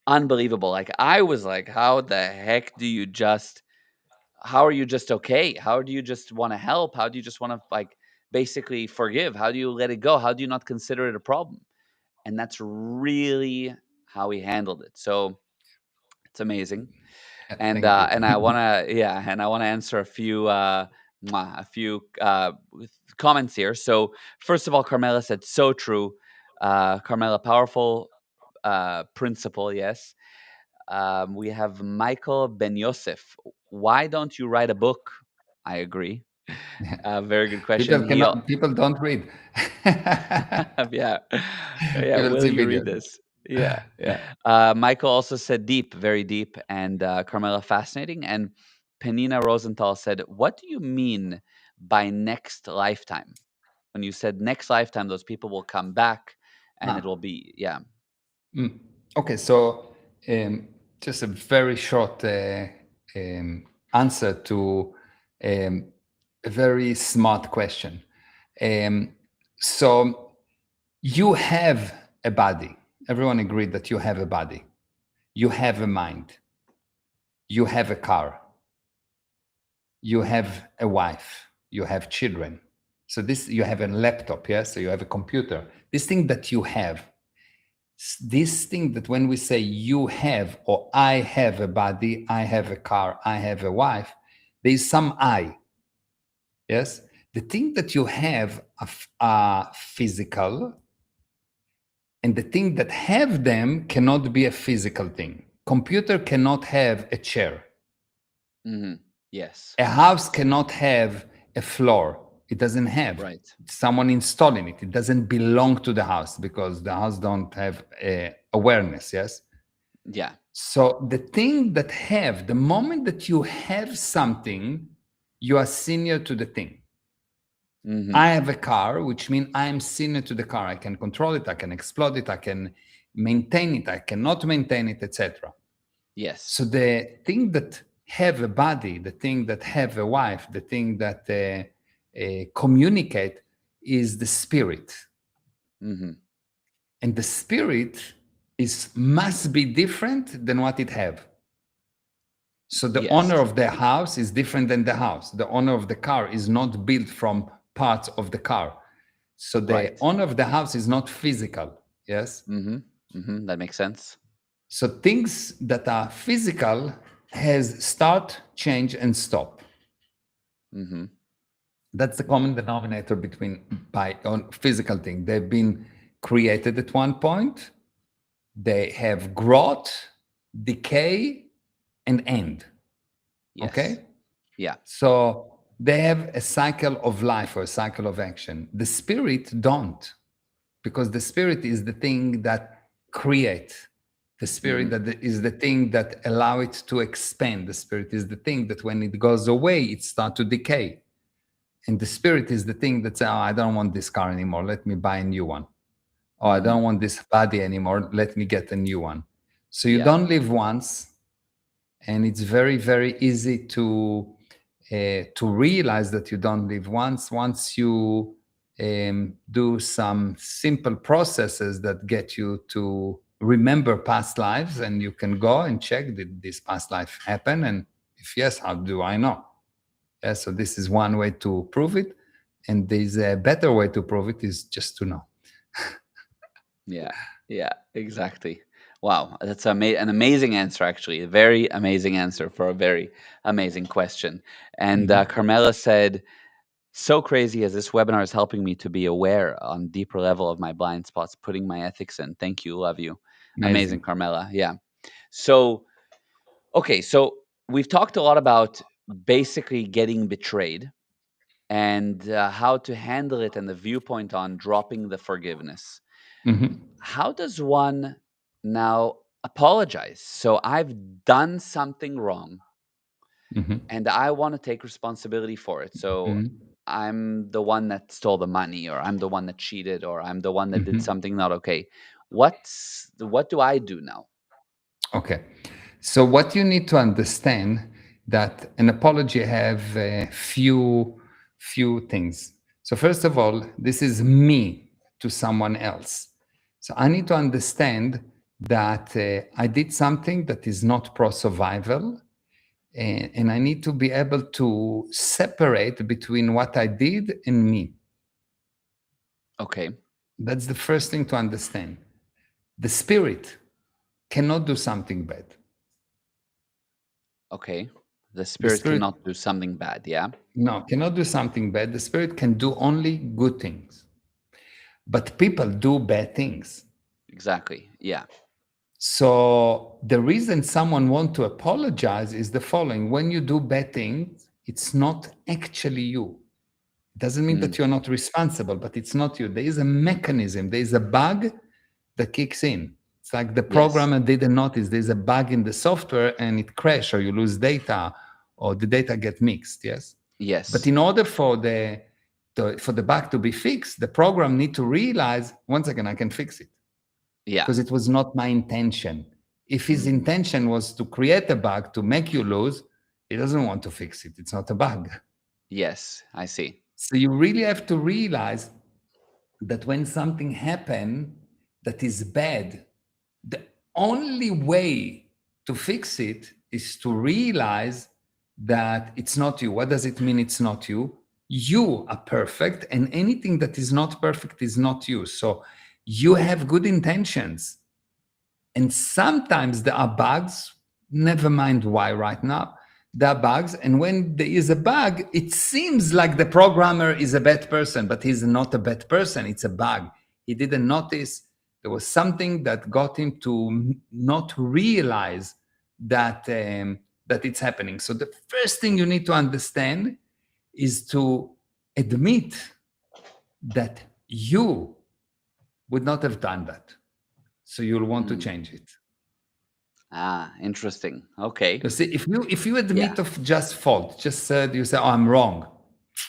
B: unbelievable. Like I was like, how the heck do you just how are you just okay? How do you just want to help? How do you just want to like basically forgive? How do you let it go? How do you not consider it a problem? And that's really how he handled it. So it's amazing.
A: Thank you.
B: And I wanna yeah, and I wanna answer a few comments here. So first of all, Carmela said so true. Carmela, powerful principle, yes. We have Michael Ben Yosef. Why don't you write a book? I agree. Very good question.
A: People don't read.
B: Yeah, yeah.
A: People
B: Will
A: see
B: you read
A: videos.
B: this? Yeah.
A: Yeah.
B: Michael also said deep, very deep, and Carmela fascinating. And Penina Rosenthal said, "What do you mean by next lifetime? When you said next lifetime, those people will come back, and it
A: Ah,
B: will be yeah,
A: mm. Okay, so um, just a very short answer to um, a very smart question. Um, so you have a body. Everyone agreed that you have a body. You have a mind. You have a car. You have a wife. You have children. So this you have a laptop, yes. So you have a computer. This thing that you have, this thing that when we say you have or I have a body, I have a car, I have a wife, there is some I, yes. The thing that you have are physical, and the thing that have them cannot be a physical thing. Computer cannot have a chair.
B: hmm yes,
A: A house cannot have a floor. It doesn't have
B: right,
A: someone installing it. It doesn't belong to the house because the house don't have awareness. Yes.
B: yeah,
A: So the thing that have the moment that you have something, you are senior to the thing.
B: hmm
A: I have a car, which means I am senior to the car. I can control it. I can explode it. I can maintain it. I cannot maintain it, etc.
B: yes,
A: So the thing that have a body, the thing that have a wife, the thing that communicate is the spirit,
B: hmm
A: and the spirit is must be different than what it have. So the owner
B: yes,
A: of the house is different than the house. The owner of the car is not built from parts of the car. So the
B: right,
A: owner of the house is not physical. Yes.
B: that makes sense.
A: So things that are physical has start, change, and stop.
B: hmm
A: That's the common denominator between by on physical thing. They've been created at one point. They have growth, decay, and end.
B: Yes,
A: Okay.
B: yeah,
A: So they have a cycle of life or a cycle of action. The spirit don't, because the spirit is the thing that create. The spirit
B: hmm
A: that is the thing that allow it to expand. The spirit is the thing that when it goes away, it start to decay. And the spirit is the thing that says, oh, I don't want this car anymore. Let me buy a new one. Oh, I
B: hmm
A: don't want this body anymore. Let me get a new one. So you
B: yeah,
A: don't live once, and it's very very easy to realize that you don't live once you do some simple processes that get you to remember past lives, and you can go and check, did this past life happen, and if yes, how do I know? Yeah, so this is one way to prove it, and there's a better way to prove it is just to know.
B: yeah, yeah, exactly. Wow, that's an amazing answer, actually. A very amazing answer for a very amazing question. And
A: Mhm.
B: Carmela said, so crazy as this webinar is helping me to be aware on deeper level of my blind spots, putting my ethics in. Thank you, love you. Amazing,
A: Amazing.
B: Carmela. Yeah. So, okay, so we've talked a lot about basically getting betrayed and how to handle it and the viewpoint on dropping the forgiveness.
A: Mhm.
B: How does one now apologize? So I've done something wrong
A: Mhm.
B: and I want to take responsibility for it. So
A: Mhm.
B: I'm the one that stole the money, or I'm the one that cheated, or I'm the one that did
A: Mhm.
B: something not okay. What do I do now?
A: Okay. So what you need to understand that an apology have a few things. So first of all, this is me to someone else. So I need to understand that I did something that is not pro survival, and I need to be able to separate between what I did and me.
B: Okay.
A: That's the first thing to understand. The spirit cannot do something bad.
B: Okay. The
A: The
B: spirit
A: spirit,
B: cannot do something bad. Yeah.
A: no, cannot do something bad. The spirit can do only good things. But people do bad things.
B: Exactly. Yeah.
A: So the reason someone want to apologize is the following: when you do bad things, it's not actually you. It doesn't mean
B: Mm.
A: that you're not responsible, but it's not you. There is a mechanism, there is a bug that kicks in. It's like the
B: Yes.
A: programmer didn't notice there's a bug in the software and it crashes, or you lose data, or the data get mixed. Yes. But
B: Yes.
A: in order for the bug to be fixed, the program need to realize, once again, I can fix it
B: Yeah.
A: because it was not my intention. If his
B: Mhm.
A: intention was to create a bug to make you lose, he doesn't want to fix it. It's not a bug.
B: Yes. I see.
A: So you really have to realize that when something happens that is bad, the only way to fix it is to realize that it's not you. What does it mean it's not you? You are perfect, and anything that is not perfect is not you. So you have good intentions. And sometimes there are bugs, never mind why right now. There are bugs. And when there is a bug, it seems like the programmer is a bad person, but he's not a bad person. It's a bug. He didn't notice there was something that got him to not realize that it's happening. So the first thing you need to understand is to admit that you would not have done that. So you'll want to
B: Mm.
A: change it.
B: Ah, interesting. Okay.
A: You see, if you
B: Yeah.
A: admit of just fault, just said you say, "Oh, I'm wrong."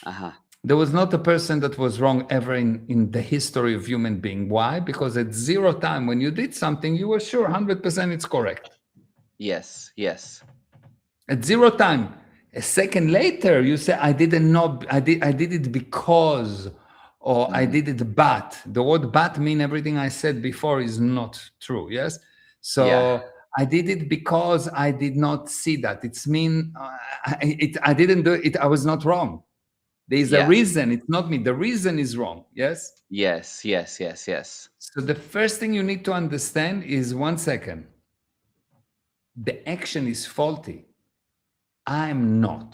B: Uh-huh.
A: There was not a person that was wrong ever in the history of human being. Why? Because at zero time when you did something, you were sure 100% it's correct.
B: Yes. Yes.
A: At zero time, a second later, you say, "I didn't know. I did it because, or I
B: Mhm.
A: did it but." The word "but" mean everything I said before is not true. Yes,
B: Yeah.
A: so I did it because I did not see that. It's mean I didn't do it. I was not wrong. There is a
B: Yeah.
A: reason. It's not me. The reason is wrong. Yes.
B: Yes. Yes. Yes. Yes.
A: So the first thing you need to understand is, one second, the action is faulty. I'm not.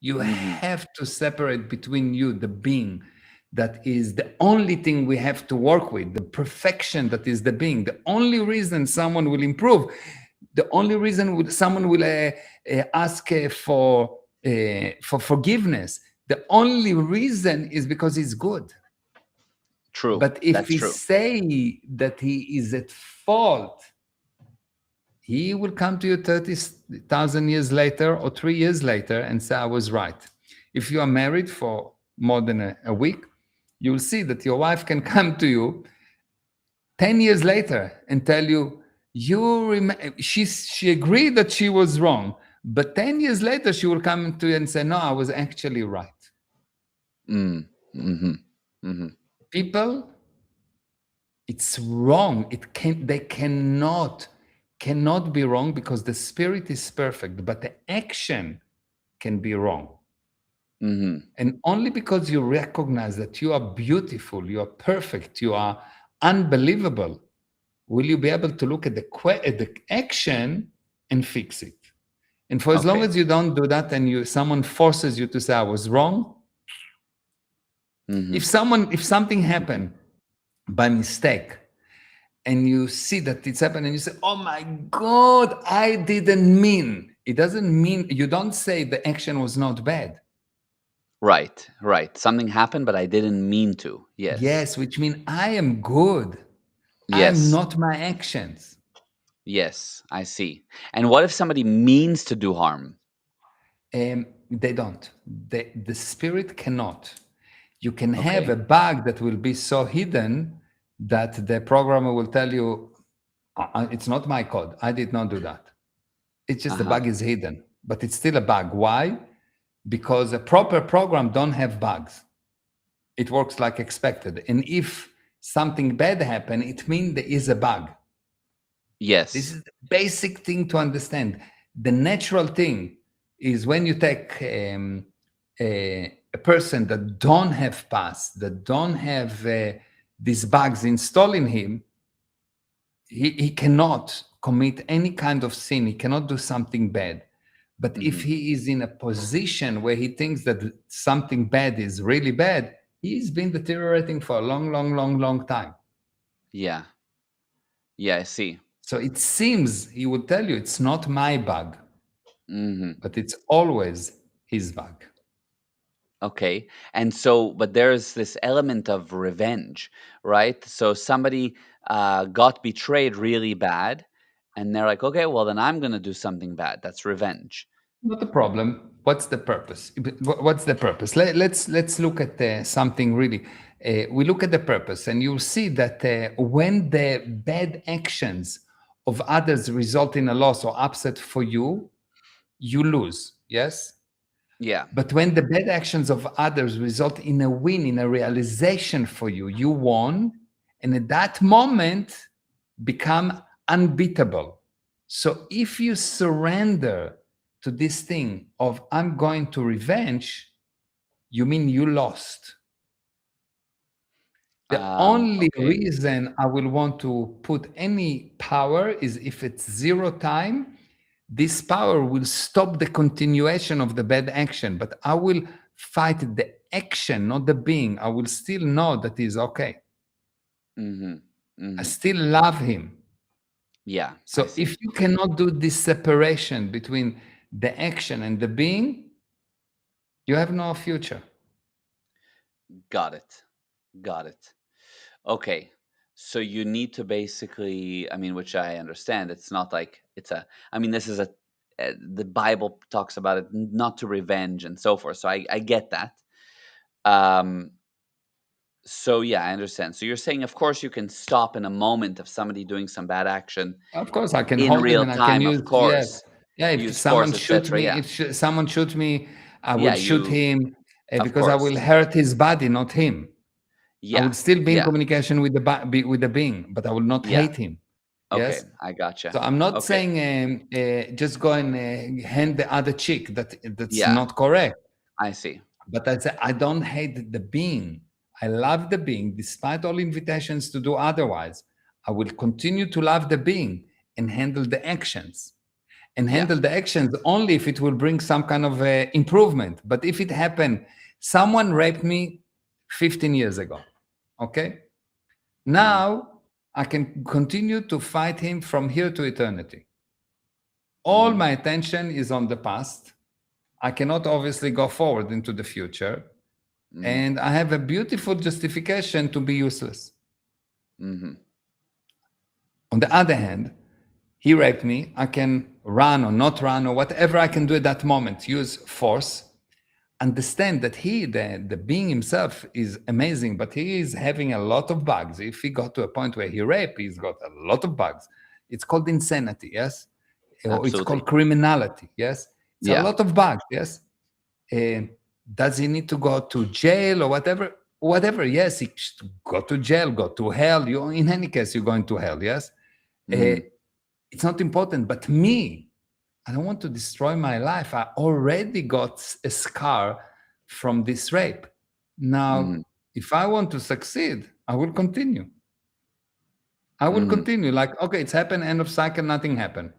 A: You
B: Mhm.
A: have to separate between you, the being that is the only thing we have to work with, the perfection that is the being. The only reason someone will improve, the only reason someone will ask for forgiveness, the only reason is because he's good.
B: True.
A: But if
B: That's
A: he
B: true.
A: say that he is at fault, he will come to you 30,000 years later or 3 years later and say, I was right. If you are married for more than a week, you will see that your wife can come to you 10 years later and tell you, she agreed that she was wrong. But 10 years later, she will come to you and say, no, I was actually right.
B: Mm. Mhm. Mhm.
A: People, it's wrong. They cannot be wrong because the spirit is perfect, but the action can be wrong.
B: Mhm.
A: And only because you recognize that you are beautiful, you are perfect, you are unbelievable, will you be able to look at the action and fix it. And for as long
B: Okay.
A: as you don't do that, and someone forces you to say I was wrong,
B: Mhm.
A: if something happened by mistake, and you see that it's happened, and you say, "Oh my God, I didn't mean." It doesn't mean you don't say the action was not bad.
B: Right. Right. Something happened, but I didn't mean to. Yes.
A: Yes, which means I am good. I am
B: Yes.
A: not my actions.
B: Yes. I see. And what if somebody means to do harm?
A: They don't. The spirit cannot. You can have
B: Okay.
A: a bug that will be so hidden that the programmer will tell you, It's not my code. I did not do that." It's just the
B: Uh-huh.
A: bug is hidden, but it's still a bug. Why? Because a proper program don't have bugs. It works like expected. And if something bad happen, it means there is a bug. This
B: Yes.
A: is the basic thing to understand. The natural thing is when you take a person that don't have past, that don't have these bugs installed in him, he cannot commit any kind of sin. He cannot do something bad. But if
B: Hmm.
A: he is in a position where he thinks that something bad is really bad, he's been deteriorating for a long, long, long, long time.
B: Yeah. Yeah, I see.
A: So it seems he would tell you it's not my bug,
B: Hmm.
A: but it's always his bug.
B: Okay. And so, but there's this element of revenge, right? So somebody got betrayed really bad, and they're like, okay, well, then I'm going to do something bad. That's revenge.
A: Not a problem. What's the purpose? What's the purpose? Let's look at something really. We look at the purpose, and you'll see that when the bad actions of others result in a loss or upset for you, you lose. Yes.
B: Yeah.
A: But when the bad actions of others result in a win, in a realization for you, you won, and at that moment become unbeatable. So if you surrender to this thing of I'm going to revenge, you mean you lost. The only
B: Okay.
A: reason I will want to put any power is if it's zero time, this power will stop the continuation of the bad action, but I will fight the action, not the being. I will still know that he's okay.
B: Hmm.
A: I
B: Hmm.
A: still love him.
B: Yeah, I
A: So
B: see.
A: if you cannot do this separation between the action and the being, you have no future.
B: Got it. Got it. Okay. So you need to basically, I mean, which I understand, it's not like it's a, I mean, this is a, the Bible talks about it, not to revenge and so forth. So I get that. Um, so yeah, I understand. So you're saying, of course, you can stop in a moment of somebody doing some bad action
A: Of course, I can
B: in
A: hold him
B: real
A: and I can
B: time,
A: use,
B: of
A: yes.
B: course,
A: Yeah, if
B: use
A: someone
B: force,
A: shoot
B: etc.
A: me,
B: Yeah.
A: if someone shoot me, I will
B: Yeah,
A: shoot
B: you,
A: him
B: of
A: because I will
B: course.
A: hurt his body, not him. I
B: Yeah.
A: will still be in
B: Yeah.
A: communication with with the being, but I will not
B: Yeah.
A: hate him.
B: Okay.
A: Yes.
B: I gotcha.
A: So I'm not
B: Okay.
A: saying just go and hand the other cheek. That's
B: Yeah.
A: not correct.
B: I see.
A: But I say I don't hate the being. I love the being, despite all invitations to do otherwise. I will continue to love the being and handle the actions. And
B: Yeah.
A: handle the actions only if it will bring some kind of improvement. But if it happened, someone raped me 15 years ago. Okay.
B: Hmm.
A: Now I can continue to fight him from here to eternity. All
B: Hmm.
A: my attention is on the past. I cannot obviously go forward into the future.
B: Hmm.
A: And I have a beautiful justification to be useless.
B: Hmm.
A: On the other hand, he raped me. I can run or not run or whatever I can do at that moment, use force. Understand that the being himself, is amazing, but he is having a lot of bugs. If he got to a point where he raped, he's got a lot of bugs. It's called insanity, yes? Or it's
B: Absolutely.
A: called criminality, yes? It's a
B: Yeah.
A: lot of bugs, yes? Uh, does he need to go to jail or whatever? Whatever, yes, he should go to jail, go to hell. You, in any case, you're going to hell, yes? Uh,
B: Hmm.
A: it's not important, but me, I don't want to destroy my life. I already got a scar from this rape.
B: Hmm.
A: Now, if I want to succeed, I will continue. I will
B: Hmm.
A: continue. Like, okay, it's happened, end of cycle, nothing happened.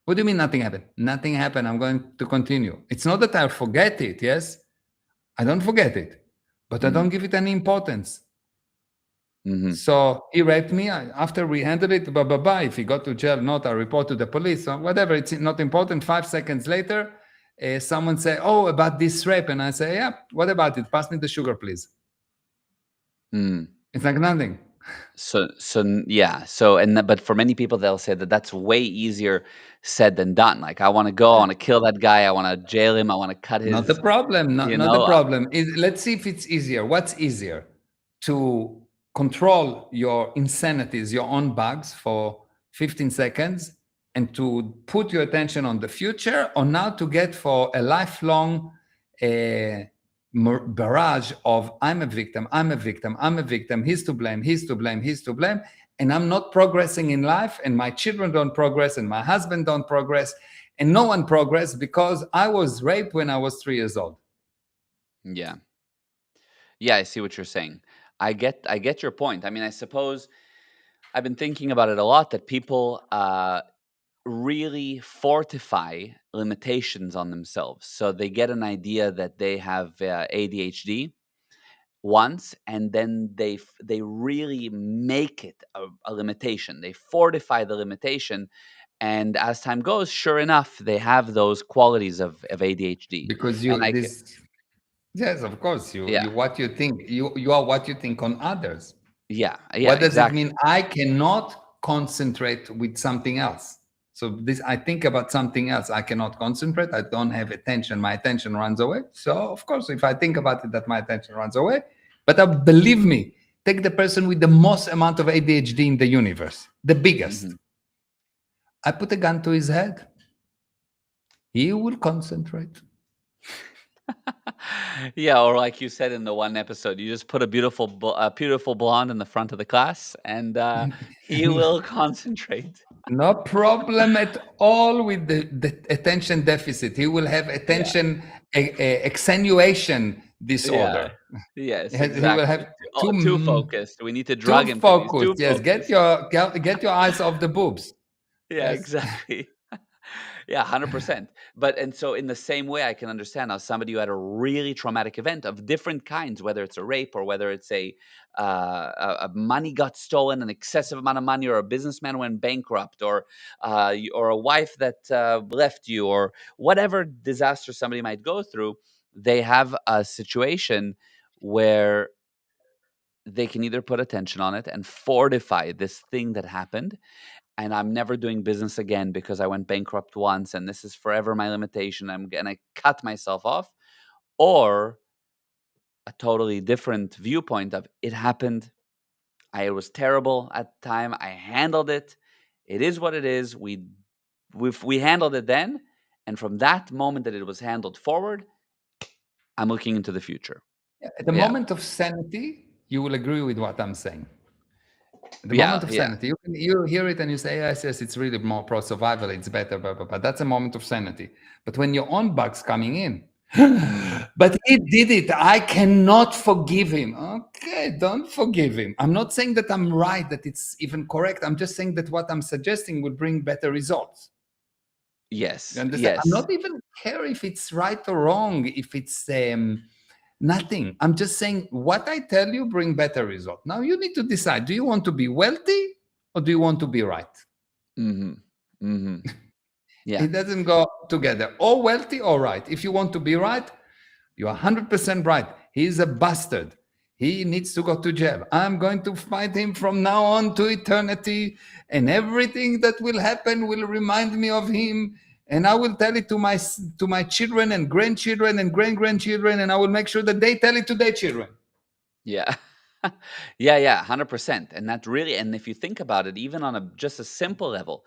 A: What do you mean nothing happened? Nothing happened. I'm going to continue. It's not that I forget it, yes? I don't forget it, but I
B: Hmm.
A: don't give it any importance.
B: Hmm.
A: So he raped me. After we handled it, blah, blah, blah. If he got to jail, not, I report to the police or whatever. It's not important. 5 seconds later, someone say, oh, about this rape. And I say, yeah, what about it? Pass me the sugar, please.
B: Hmm.
A: It's like nothing.
B: Yeah. So, and but for many people, they'll say that that's way easier said than done. Like, I want to go, I want to kill that guy, I want to jail him, I want to cut
A: Not a
B: his,
A: problem.
B: you
A: Not a
B: know.
A: problem. Let's see if it's easier. What's easier? To control your insanities, your own bugs for 15 seconds and to put your attention on the future, or now to get for a lifelong uh, barrage of I'm a victim, I'm a victim, I'm a victim, he's to blame, he's to blame, he's to blame, and I'm not progressing in life, and my children don't progress, and my husband don't progress, and no one progress because I was raped when I was 3 years old.
B: Yeah. Yeah, I see what you're saying. I get your point. I mean, I suppose I've been thinking about it a lot that people really fortify limitations on themselves. So they get an idea that they have ADHD once, and then they really make it a limitation. They fortify the limitation, and as time goes, sure enough, they have those qualities of ADHD.
A: Because
B: And
A: you this yes, of course,
B: yeah,
A: you what you think, you are what you think on others.
B: yeah, yeah,
A: What does it
B: exactly.
A: mean? I cannot concentrate with something else. So this, I think about something else. I cannot concentrate. I don't have attention. My attention runs away. So of course, if I think about it, that my attention runs away. But believe me, take the person with the most amount of ADHD in the universe, the biggest.
B: Mhm.
A: I put a gun to his head. He will concentrate.
B: Yeah, or like you said in the one episode, you just put a beautiful blonde in the front of the class, and he will concentrate.
A: No problem at all with the attention deficit. He will have
B: Yeah,
A: attention extenuation
B: yeah,
A: disorder.
B: yes,
A: He will
B: exactly.
A: have too
B: Too focused. We need to
A: too
B: drug him because he's
A: focused.
B: too
A: Yes,
B: focused.
A: get your eyes off the boobs.
B: Yeah,
A: Yes.
B: exactly. Yeah, 100%. But and so in the same way, I can understand how somebody who had a really traumatic event of different kinds, whether it's a rape or whether it's a money got stolen, an excessive amount of money, or a businessman went bankrupt, or a wife that left you, or whatever disaster somebody might go through, they have a situation where they can either put attention on it and fortify this thing that happened, and I'm never doing business again because I went bankrupt once and this is forever my limitation. I'm gonna cut myself off. Or a totally different viewpoint of it happened. I was terrible at the time. I handled it. It is what it is. We handled it then, and from that moment that it was handled forward, I'm looking into the future.
A: At the
B: Yeah.
A: moment of sanity, you will agree with what I'm saying. At the
B: Yeah,
A: moment of
B: yeah.
A: sanity, you hear it and you say, yes, yes, it's really more pro survival, it's better, blah, blah, blah. That's a moment of sanity. But when your own bugs coming in,
B: Mm,
A: but he did it, I cannot forgive him. Okay, don't forgive him. I'm not saying that I'm right, that it's even correct. I'm just saying that what I'm suggesting would bring better results. You
B: yes,
A: understand? I'm
B: yes.
A: not even care if it's right or wrong, if it's nothing. I'm just saying what I tell you bring better result. Now you need to decide: do you want to be wealthy or do you want to be right?
B: Hmm. Hmm. Yeah.
A: It doesn't go together. Or wealthy or right. If you want to be right, you're 100% right. He's a bastard. He needs to go to jail. I'm going to fight him from now on to eternity, and everything that will happen will remind me of him. And I will tell it to my children and grandchildren and great grandchildren, and I will make sure that they tell it to their children.
B: Yeah. Yeah, yeah, 100%. And that really, and if you think about it, even on a just a simple level,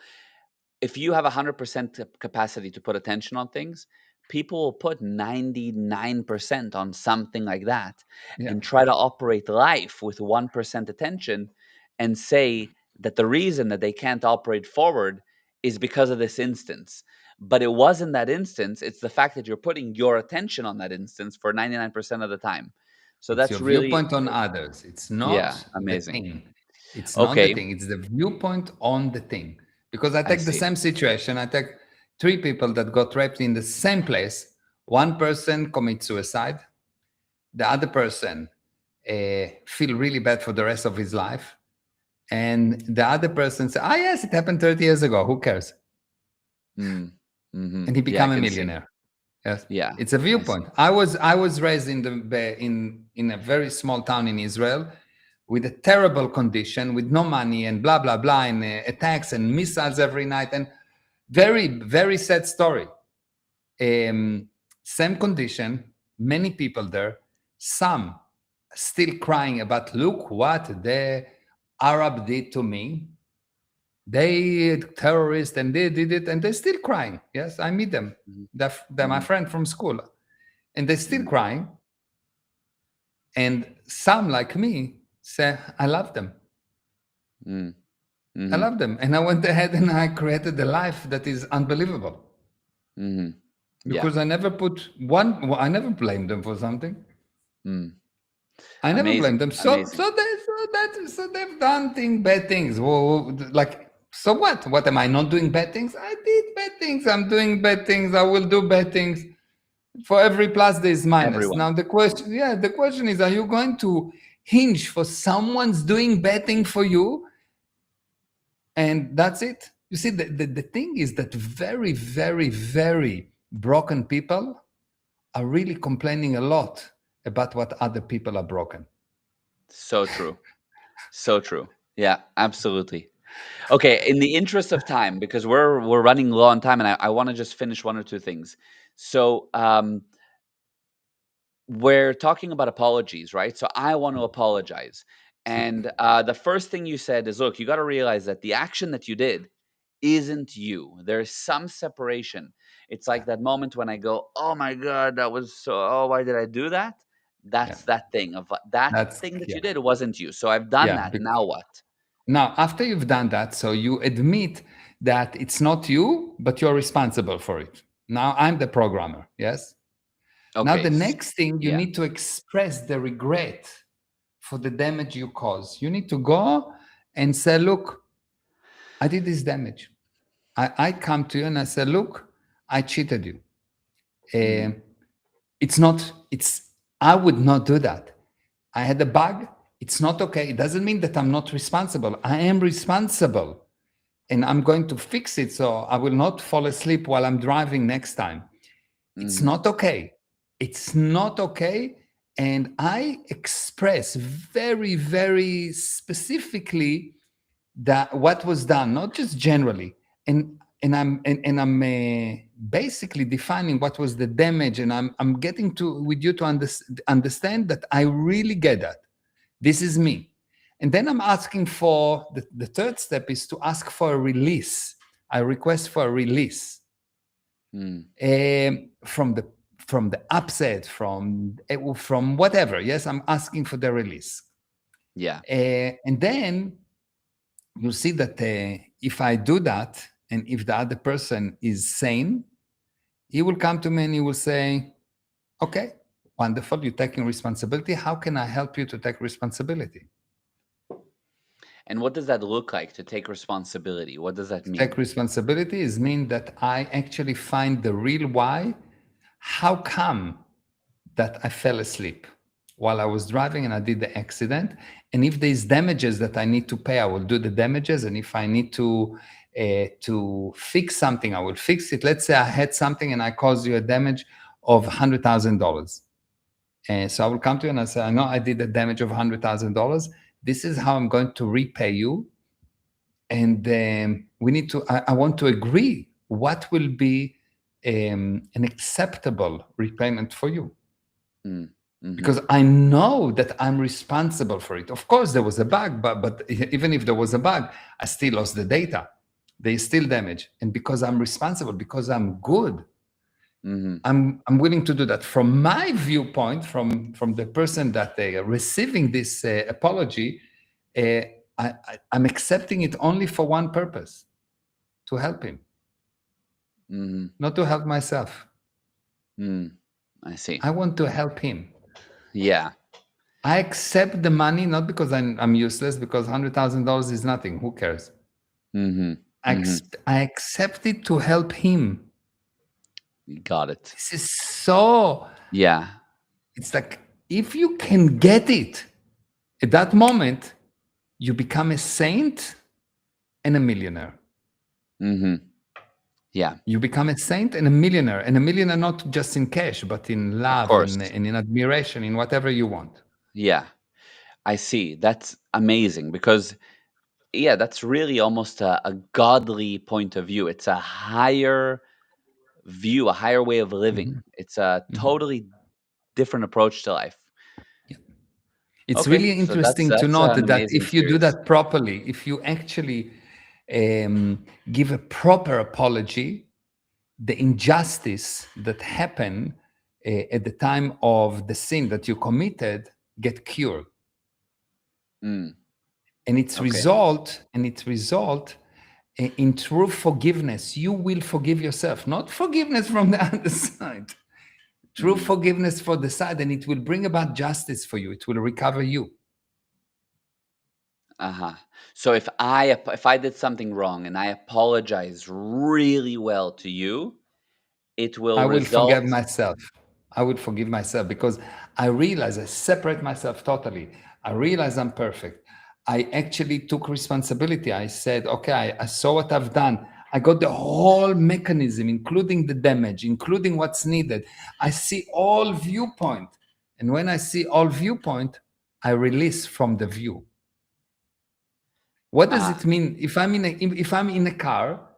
B: if you have 100% capacity to put attention on things, people will put 99% on something like that
A: Yeah,
B: and try to operate life with 1% attention and say that the reason that they can't operate forward is because of this instance. But it wasn't that instance, it's the fact that you're putting your attention on that instance for 99% of the time. So
A: it's your
B: that's really,
A: viewpoint on others. It's
B: yeah,
A: not the
B: amazing.
A: thing. It's not the
B: Okay,
A: thing. It's the viewpoint on the thing. Because I
B: I
A: take the
B: see.
A: same situation. I take three people that got raped in the same place. One person commits suicide. The other person feel really bad for the rest of his life. And the other person say, "Ah, yes, it happened 30 years ago. Who cares?"
B: Mm,
A: And he
B: yeah, I
A: become a
B: can see.
A: millionaire. Yes,
B: Yeah,
A: it's a
B: I see.
A: viewpoint. I was raised in a very small town in Israel, with a terrible condition, with no money and blah blah blah, and attacks and missiles every night, and very very sad story. Same condition, many people there, some still crying about look what the Arab did to me. They terrorists and they did it, and they're still crying. Yes, I meet them.
B: Mhm,
A: They're my
B: mhm,
A: friend from school, and they're still
B: mhm.
A: crying. And some, like me, say, I love them.
B: Mm.
A: I
B: Mhm.
A: love them. And I went ahead and I created a life that is unbelievable.
B: Mhm. Yeah.
A: Because I never put one, well, I never blamed them for something.
B: Mm.
A: I never blame
B: Amazing.
A: them.
B: Amazing.
A: So they've done bad things. Well, like, so what? What, am I not doing bad things? I did bad things. I'm doing bad things. I will do bad things. For every plus, there is minus.
B: Everyone.
A: Now the question is, are you going to hinge for someone's doing bad thing for you, and that's it? You see, the thing is that very, very, very broken people are really complaining a lot about what other people are broken.
B: So true. So true. Yeah, absolutely. Okay, in the interest of time, because we're running low on time, and I want to just finish one or two things. So, we're talking about apologies, right? So I want to apologize.
A: See,
B: And the first thing you said is, look, you got to realize that the action that you did isn't you. There's some separation. It's like that moment when I go, oh my God, that was so, oh, why did I do that?
A: yeah,
B: That's that thing of that
A: that's
B: thing that
A: yeah,
B: you did wasn't you. So I've done
A: yeah.
B: that. Now what?
A: Now, after you've done that, so you admit that it's not you, but you're responsible for it. Now I'm the programmer. Yes. Now
B: Okay.
A: the next thing, you
B: Yeah.
A: need to express the regret for the damage you caused. You need to go and say, look, I did this damage. I come to you and I say, look, I cheated you.
B: Mm-hmm.
A: Uh, it's not, it's, I would not do that. I had a bug. It's not okay. It doesn't mean that I'm not responsible. I am responsible and I'm going to fix it so I will not fall asleep while I'm driving next time. It's
B: Mm-hmm.
A: not okay. It's not okay. And I express very, very specifically that what was done, not just generally. And I'm basically defining what was the damage, and I'm getting to with you to understand that I really get that. This is me. And then I'm asking for the third step is to ask for a release. I request for a release
B: Mm.
A: from the upset, from whatever. Yes, I'm asking for the release.
B: Yeah.
A: And then you'll see that if I do that, and if the other person is sane, he will come to me and he will say, okay, wonderful, you're taking responsibility. How can I help you to take responsibility?
B: And what does that look like to take responsibility? What does that
A: To take
B: mean?
A: responsibility is mean that I actually find the real why. How come that I fell asleep while I was driving and I did the accident? And if there's damages that I need to pay, I will do the damages. And if I need to fix something, I will fix it. Let's say I had something and I caused you a damage of $100,000. And so I will come to you and I say, I know I did a damage of $100,000. This is how I'm going to repay you. And we need to, I want to agree what will be an acceptable repayment for you,
B: Mm. Mm-hmm.
A: because I know that I'm responsible for it. Of course, there was a bug, but even if there was a bug, I still lost the data. They still damage, and because I'm responsible, because I'm good,
B: Mm-hmm.
A: I'm willing to do that. From my viewpoint, from the person that they are receiving this apology, uh, I'm accepting it only for one purpose: to help him,
B: Mm-hmm.
A: not to help myself.
B: Mm. I see.
A: I want to help him.
B: Yeah.
A: I accept the money not because I'm useless, because $100,000 is nothing. Who cares?
B: Mhm. Mhm.
A: I accept it to help him.
B: Got it.
A: This is so.
B: Yeah.
A: It's like if you can get it at that moment, you become a saint and a millionaire.
B: Mhm. Yeah.
A: You become a saint and a millionaire not just in cash, but in
B: Of
A: love
B: course.
A: and in admiration, in whatever you want.
B: Yeah. I see. That's amazing because yeah, that's really almost a godly point of view. It's a higher view, a higher way of living.
A: Mhm,
B: It's a
A: mhm.
B: totally different approach to life.
A: Yeah. It's
B: Okay,
A: really
B: so that's
A: interesting to
B: that's
A: note
B: an
A: that
B: amazing
A: if you do
B: series.
A: that properly, if you actually give a proper apology, the injustice that happened at the time of the sin that you committed get cured.
B: Mm.
A: And its
B: Okay.
A: result, in true forgiveness, you will forgive yourself, not forgiveness from the other side. True
B: Mm.
A: forgiveness for the side, and it will bring about justice for you. It will recover you.
B: Uh-huh. So if I did something wrong and I apologize really well to you, it will
A: I will
B: result.
A: forgive myself. I will forgive myself because I realize I separate myself totally. I realize I'm perfect. I actually took responsibility. I said, okay, I saw what I've done. I got the whole mechanism, including the damage, including what's needed. I see all viewpoint. And when I see all viewpoint, I release from the view. What does
B: Ah,
A: it mean if I'm in a car?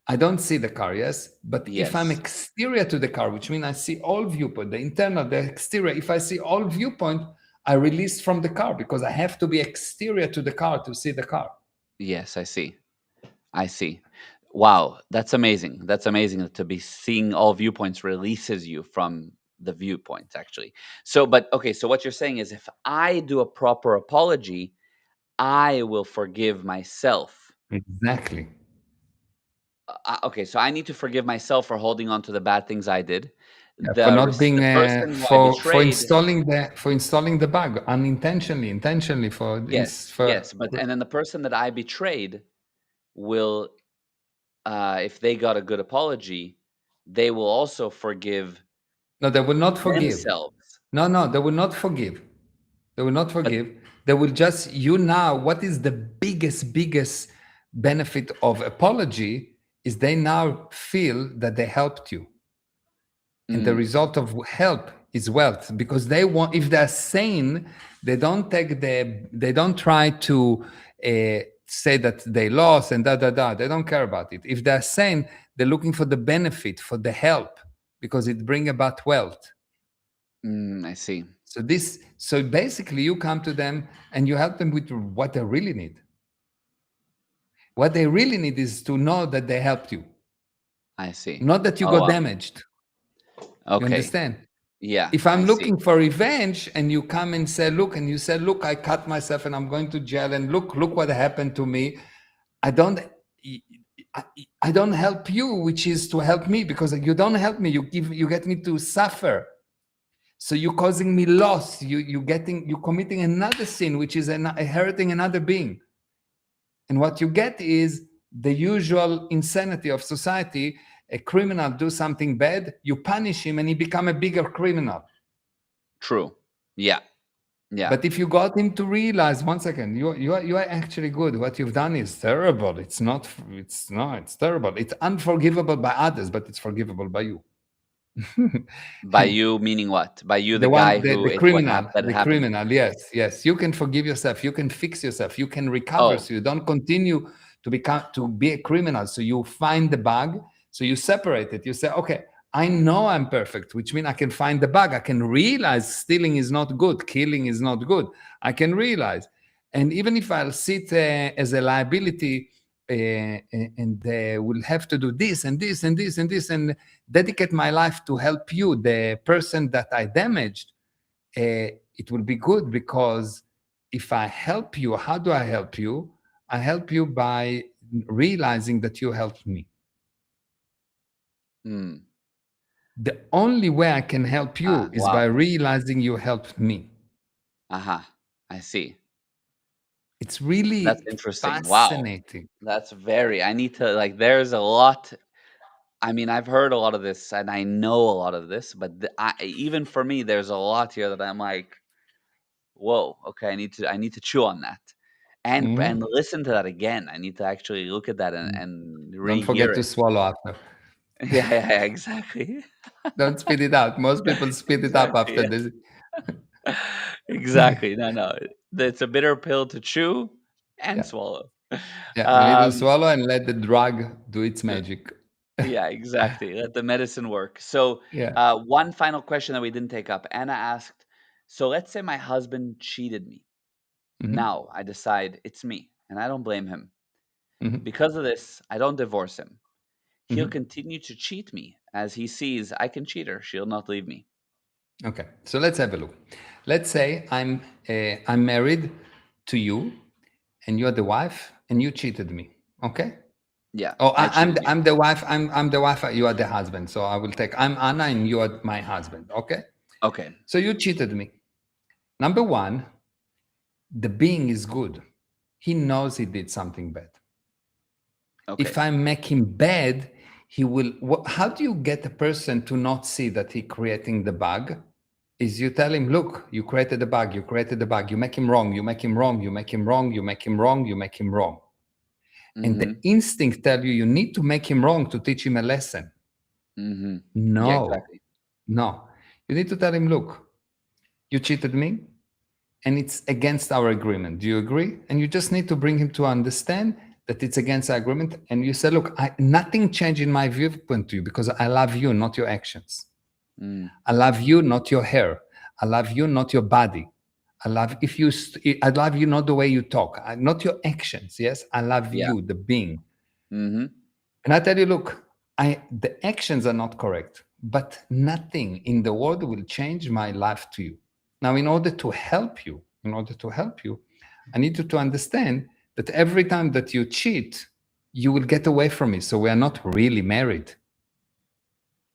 A: I don't see the car, yes, but if I'm
B: yes.
A: exterior to the car, which means I see all viewpoint, the internal, the exterior. If I see all viewpoint, I release from the car because I have to be exterior to the car to see the car.
B: Yes, I see. I see. Wow, that's amazing. That's amazing that to be seeing all viewpoints releases you from the viewpoints actually. So but okay, so what you're saying is if I do a proper apology, I will forgive myself.
A: Exactly.
B: Okay, so I need to forgive myself for holding on to the bad things I did.
A: Yeah, for not being
B: The person who I
A: for
B: betrayed.
A: installing the bug unintentionally, intentionally
B: Yes,
A: for
B: yes, but and then the person that I betrayed will, if they got a good apology, they will also forgive
A: no, they will not forgive.
B: themselves.
A: No, they will not forgive. They will not
B: But
A: forgive. They will just, you now, what is the biggest benefit of apology is they now feel that they helped you. And the
B: mm,
A: result of help is wealth because they want, if they're sane, they don't try to say that they lost and They don't care about it. If they're sane, they're looking for the benefit, for the help, because it bring about wealth.
B: I see.
A: So basically, you come to them and you help them with what they really need. What they really need is to know that they helped you,
B: I see.
A: not that you
B: Oh,
A: got
B: wow.
A: damaged. You
B: Okay.
A: understand?
B: Yeah,
A: If
B: I
A: I'm
B: see.
A: looking for revenge and you come and say, look, and you say, look, I cut myself and I'm going to jail, and look what happened to me. I don't I don't help you, which is to help me, because you don't help me. You get me to suffer. So you're causing me loss. You're committing another sin, which is hurting another being. And what you get is the usual insanity of society. A criminal do something bad, you punish him, and he become a bigger criminal.
B: True. Yeah. Yeah.
A: But if you got him to realize, one second, you are actually good. What you've done is terrible. It's not. It's no. It's terrible. It's unforgivable by others, but it's forgivable by you.
B: By you meaning what? By you, the
A: the
B: guy
A: one
B: who it what that
A: the
B: happened to.
A: criminal, yes, you can forgive yourself, you can fix yourself, you can recover,
B: Oh,
A: so you don't continue to be a criminal. So you find the bug, so you separate it. You say, okay, I know I'm perfect, which means I can find the bug. I can realize stealing is not good, killing is not good. I can realize. And even if I'll sit as a liability, and will have to do this and this and this and this and dedicate my life to help you, the person that I damaged, it will be good, because if I help you, how do I help you? I help you by realizing that you helped me.
B: mm,
A: The only way I can help you is by
B: wow.
A: realizing you helped me.
B: Uh-huh. I see.
A: It's
B: That's
A: really
B: interesting. Wow.
A: fascinating.
B: That's very I need to like there's a lot. I mean, I've heard a lot of this and I know a lot of this, but even for me there's a lot here that I'm like, "Whoa, okay, I need to chew on that." And
A: Mhm.
B: listen to that again. I need to actually look at that
A: Mm.
B: and
A: Don't
B: rehear
A: forget to
B: it.
A: swallow after.
B: Yeah, yeah, yeah, exactly.
A: Don't spit it out. Most people spit it up
B: Exactly,
A: after
B: yeah.
A: this.
B: Exactly. No, no. It's a bitter pill to chew and
A: Yeah.
B: swallow.
A: Yeah, you need to
B: Um,
A: swallow and let the drug do its magic.
B: yeah, exactly. Let the medicine work. So,
A: Yeah.
B: one final question that we didn't take up. Anna asked, so let's say my husband cheated me.
A: Mhm.
B: Now I decide it's me and I don't blame him.
A: Mhm.
B: Because of this, I don't divorce him. He'll
A: Mhm.
B: continue to cheat me as he sees I can cheat her. She'll not leave me.
A: Okay, so let's have a look. Let's say I'm married to you, and you're the wife, and you cheated me. Okay.
B: Yeah,
A: Oh,
B: I cheated you.
A: I'm the wife. I'm the wife. You are the husband. So I will take. I'm Anna, and you are my husband. Okay.
B: Okay.
A: So you cheated me. Number one, the being is good. He knows he did something bad.
B: Okay.
A: If I make him bad, he will. How do you get a person to not see that he creating the bug? Is you tell him, look, you created the bug. You created the bug. You make him wrong. You make him wrong. You make him wrong. You make him wrong. You make him wrong. And the
B: Mhm.
A: instinct tell you need to make him wrong to teach him a lesson.
B: Mhm. Yeah,
A: No,
B: exactly.
A: no. You need to tell him, look, you cheated me and it's against our agreement. Do you agree? And you just need to bring him to understand that it's against our agreement. And you say, look, nothing changed in my viewpoint to you because I love you, not your actions.
B: Mm.
A: I love you, not your hair. I love you, not your body. I love you, not the way you talk, not your actions. Yes, I love
B: Yeah.
A: you, the being.
B: Mhm.
A: And I tell you, look, the actions are not correct, but nothing in the world will change my life to you. Now, in order to help you, I need you to understand that every time that you cheat, you will get away from me. So we are not really married.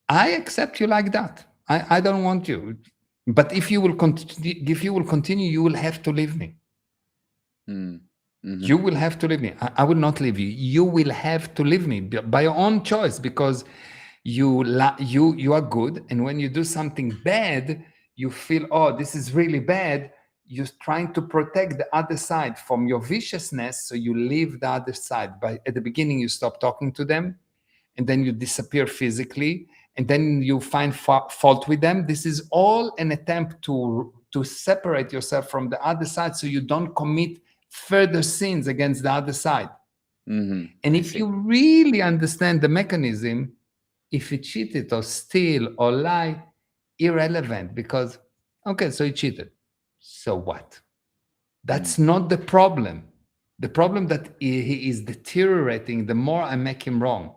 A: I accept you like that. I don't want you. But if you will continue, you will have to leave me.
B: Mm.
A: You
B: Mhm.
A: will have to leave me. I will not leave you. You will have to leave me by your own choice because you are good, and when you do something bad, you feel, oh, this is really bad. You're trying to protect the other side from your viciousness, so you leave the other side. But at the beginning, you stop talking to them, and then you disappear physically, and then you find fault with them. This is all an attempt to separate yourself from the other side so you don't commit further sins against the other side.
B: Mhm.
A: And
B: I
A: if
B: see.
A: you really understand the mechanism, if he cheated or steal or lie, irrelevant, because okay, so he cheated. So what?
B: Mm.
A: That's not the problem. The problem that he is deteriorating the more I make him wrong.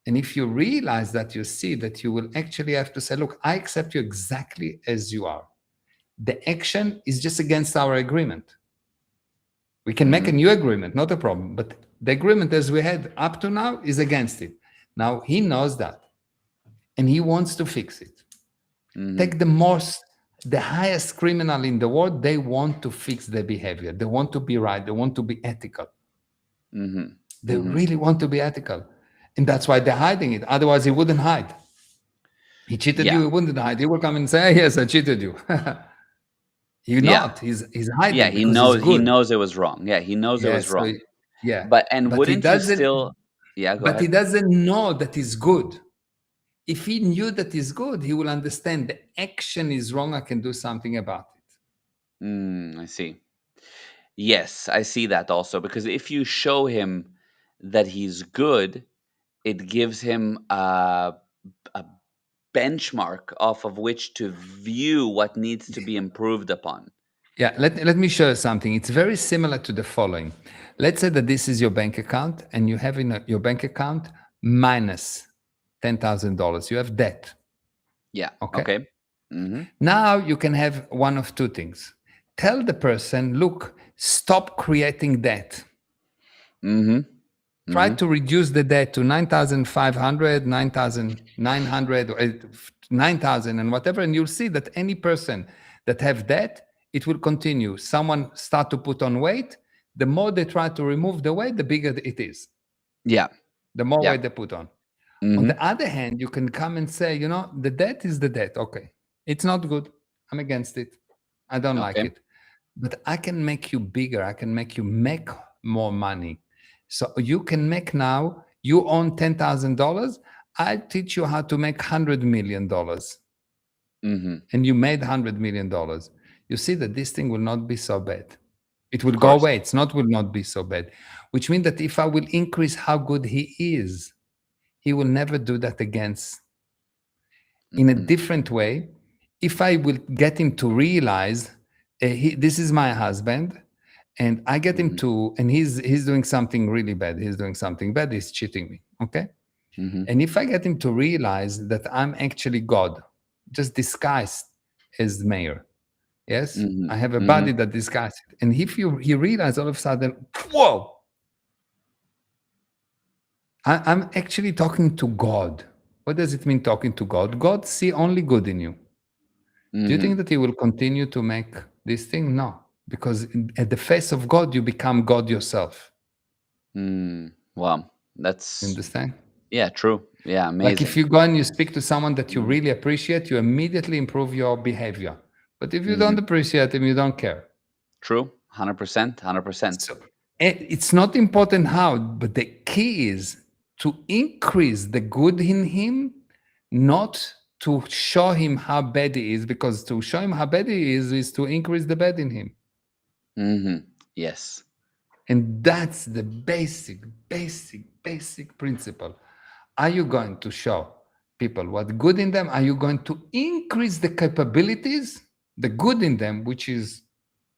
A: And if you realize that, you see that you will actually have to say, look, I accept you exactly as you are. The action is just against our agreement. We can make a
B: Mhm.
A: new agreement, not a problem. But the agreement as we had up to now is against it. Now he knows that and he wants to fix it.
B: Mhm.
A: Take the highest criminal in the world, they want to fix their behavior. They want to be right. They want to be ethical.
B: Mhm.
A: They
B: Mhm.
A: really want to be ethical. And that's why they're hiding it. Otherwise, he wouldn't hide. He cheated you,
B: Yeah.
A: he wouldn't hide. He will come and say, yes, I cheated you. He's
B: Yeah.
A: not. He's
B: Yeah,
A: hiding
B: he
A: because he's
B: knows he
A: good.
B: knows it was wrong. Yeah, he knows it was
A: Yes. So,
B: wrong.
A: yeah.
B: But
A: But he
B: wouldn't you
A: doesn't
B: still. Yeah, go
A: but he
B: ahead.
A: doesn't know that he's good. If he knew that he's good, he will understand the action is wrong. I can do something about it.
B: I see. Yes, I see that also because if you show him that he's good, it gives him a benchmark off of which to view what needs to be improved upon.
A: Yeah, let me show you something. It's very similar to the following. Let's say that this is your bank account and you have in your bank account minus $10,000. You have debt.
B: Yeah.
A: Okay.
B: Okay. Mhm.
A: Now you can have one of two things. Tell the person, look, stop creating debt.
B: Mhm.
A: Try
B: Mhm.
A: to reduce the debt to 9,500, 9,900, or 9,000 and whatever. And you'll see that any person that have debt, it will continue. Someone start to put on weight. The more they try to remove the weight, the bigger it is,
B: Yeah.
A: the more
B: Yeah.
A: weight they put on. On the
B: Mhm.
A: other hand, you can come and say, the debt is the debt. Okay. It's not good. I'm against it. I don't like
B: Okay.
A: it. But I can make you bigger. I can make you make more money. So you can make now, you own $10,000. I teach you how to make $100 million.
B: Mhm.
A: And you made $100 million. You see that this thing will not be so bad. It will
B: Of
A: go
B: course.
A: away. Will not be so bad. Which means that if I will increase how good he is, he will never do that against in a
B: Mhm.
A: different way. If I will get him to realize this is my husband, and I get him
B: Mhm.
A: to, and he's doing something really bad. He's doing something bad. He's cheating me. Okay.
B: Mhm.
A: And if I get him to realize that I'm actually God, just disguised as mayor, Yes,
B: Mhm.
A: I have a
B: Mhm.
A: body that disgusts it. And if you realize all of a sudden, whoa, I'm actually talking to God. What does it mean talking to God? God see only good in you. Do you think
B: Mhm.
A: that He will continue to make this thing? No, because at the face of God, you become God yourself.
B: Mm. Wow.
A: You
B: That's
A: understand?
B: yeah, true. Yeah,
A: Like if
B: amazing.
A: you go and you speak to someone that you
B: Mhm.
A: really appreciate, you immediately improve your behavior. But if you don't
B: Mhm.
A: appreciate him, you don't care.
B: True. 100%, 100%.
A: So it's not important how, but the key is to increase the good in him, not to show him how bad he is, because to show him how bad he is to increase the bad in him.
B: Mhm. Yes.
A: And that's the basic principle. Are you going to show people what good in them? Are you going to increase the capabilities, the good in them, which is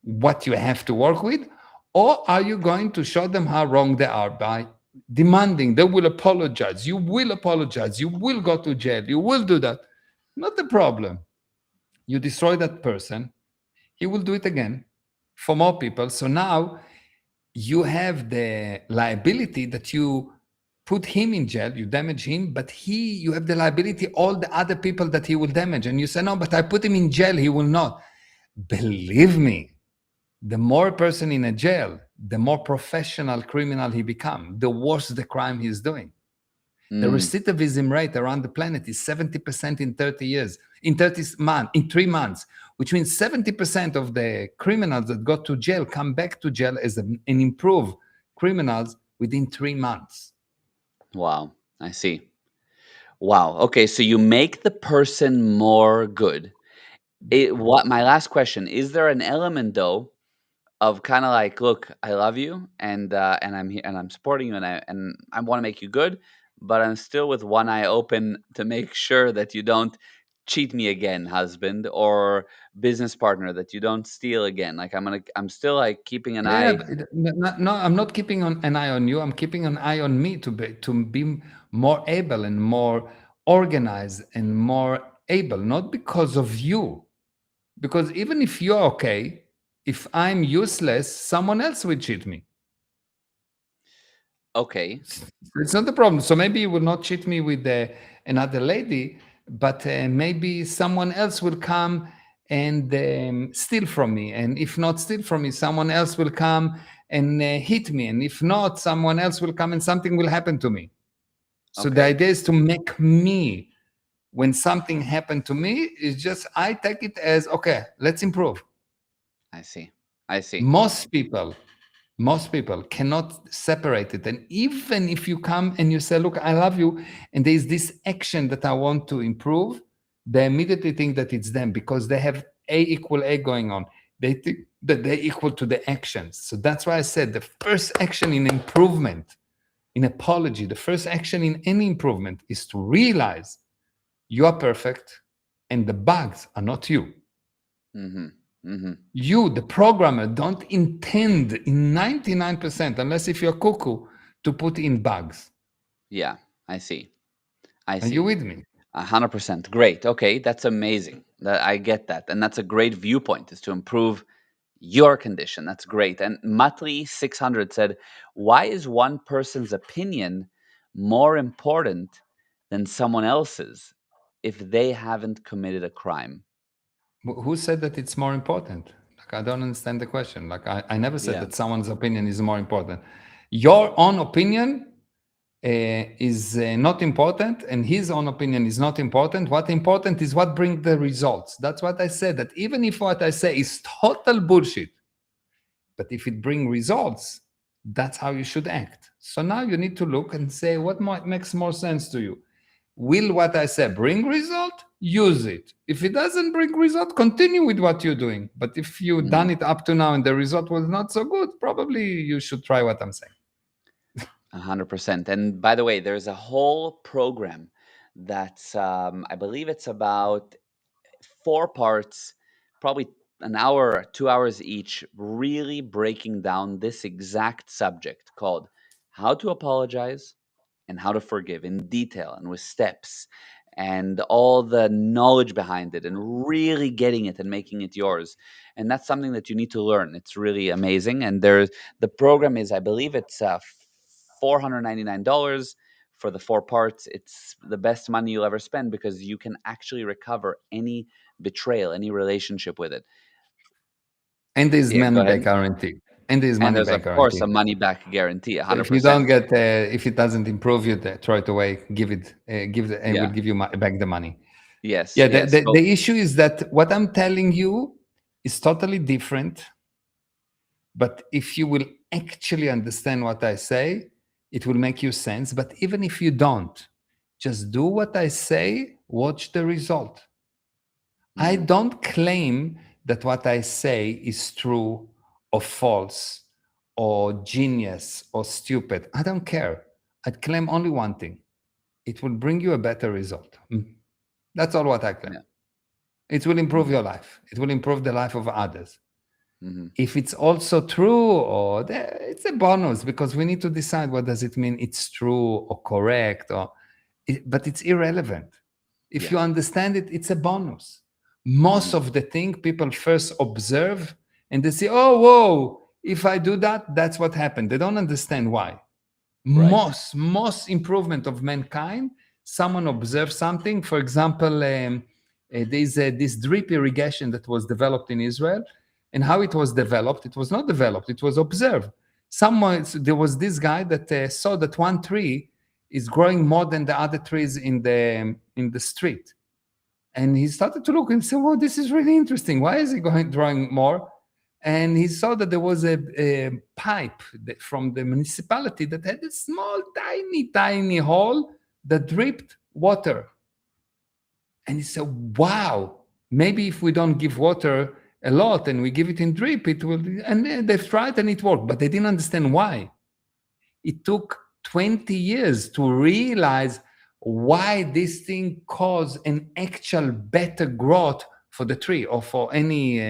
A: what you have to work with? Or are you going to show them how wrong they are by demanding they will apologize? You will apologize. You will go to jail. You will do that. Not the problem. You destroy that person. He will do it again for more people. So now you have the liability that you put him in jail, you damage him, but you have the liability, all the other people that he will damage. And you say, no, but I put him in jail, he will not. Believe me, the more a person in a jail, the more professional criminal he become, the worse the crime he's doing. The
B: Mm.
A: recidivism rate around the planet is 70% in 30 years, in 30 months, in 3 months, which means 70% of the criminals that go to jail come back to jail as an improved criminals within 3 months.
B: Wow. I see. Wow. Okay, so you make the person more good. What my last question, is there an element though of kind of like, look, I love you and I'm here and I'm supporting you and I want to make you good, but I'm still with one eye open to make sure that you don't cheat me again, husband or business partner, that you don't steal again. Like I'm still like keeping an
A: Yeah,
B: eye.
A: but no, I'm not keeping an eye on you. I'm keeping an eye on me to be more able and more organized and more able, not because of you. Because even if you're okay, if I'm useless, someone else will cheat me.
B: Okay.
A: It's not the problem. So maybe you will not cheat me with another lady, but maybe someone else will come and steal from me. And if not steal from me, someone else will come and hit me. And if not, someone else will come and something will happen to me. So the
B: Okay.
A: idea is to make me, when something happened to me, is just I take it as okay, let's improve.
B: I see. I see.
A: Most people most people cannot separate it. And even if you come and you say, look, I love you, and there's this action that I want to improve, they immediately think that it's them because they have A equal A going on. They think that they're equal to the actions. So that's why I said the first action in improvement, in apology, the first action in any improvement is to realize you are perfect and the bugs are not you.
B: Mhm. Mhm.
A: You, the programmer, don't intend in 99%, unless if you're cuckoo, to put in bugs.
B: Yeah, I see. I
A: Are you
B: see.
A: with me?
B: 100%. Great. Okay, that's amazing. That I get that. And that's a great viewpoint, is to improve your condition. That's great. And Muttley 600 said, "Why is one person's opinion more important than someone else's if they haven't committed a crime?"
A: Who said that it's more important? Like, I don't understand the question. Like, I never said
B: Yeah.
A: that someone's opinion is more important. Your own opinion is not important, and his own opinion is not important. What important is what brings the results. That's what I said. That even if what I say is total bullshit, but if it bring results, that's how you should act. So now you need to look and say what makes more sense to you. Will what I say bring result? Use it. If it doesn't bring result, continue with what you're doing. But if you've done
B: Mhm.
A: it up to now and the result was not so good, probably you should try what I'm saying.
B: 100%. And by the way, there's a whole program that's, I believe it's about 4 parts, probably an hour, 2 hours each, really breaking down this exact subject called How to Apologize and How to Forgive in detail and with steps. and all the knowledge behind it, and really getting it and making it yours. And that's something that you need to learn. It's really amazing. And there's the program is, I believe it's $499 for the 4 parts. It's the best money you'll ever spend because you can actually recover any betrayal, any relationship with it.
A: And there's
B: Yeah, go
A: money back
B: ahead.
A: guarantee. And there's
B: And
A: money
B: there's,
A: back
B: of course, a
A: guarantee.
B: money back guarantee,
A: So if you don't
B: 100%.
A: get, if it doesn't improve you, throw it away. Give it, I will
B: Yeah.
A: give you back the money.
B: Yes.
A: Yeah,
B: Yes. So.
A: the issue is that what I'm telling you is totally different. But if you will actually understand what I say, it will make you sense. But even if you don't, just do what I say, watch the result. I
B: Mhm.
A: don't claim that what I say is true or false or genius or stupid. I don't care. I claim only one thing: it will bring you a better result. That's all what I claim.
B: Yeah.
A: It will improve
B: Mhm.
A: your life, it will improve the life of others.
B: Mhm.
A: If it's also true, or it's a bonus, because we need to decide what does it mean it's true or correct, but it's irrelevant. If
B: Yeah.
A: you understand it, it's a bonus. Most
B: Mhm.
A: of the thing people first observe, and they say, oh, whoa, if I do that, that's what happened. They don't understand why.
B: Right.
A: Most improvement of mankind, someone observes something. For example, there's this drip irrigation that was developed in Israel. And how it was developed, it was not developed, it was observed. Someone, there was this guy that saw that one tree is growing more than the other trees in the street. And he started to look and say, well, this is really interesting. Why is he going drawing more? And he saw that there was a pipe from the municipality that had a small, tiny hole that dripped water. And he said, wow, maybe if we don't give water a lot and we give it in drip, it will. And they've tried and it worked, but they didn't understand why. It took 20 years to realize why this thing caused an actual better growth for the tree or for any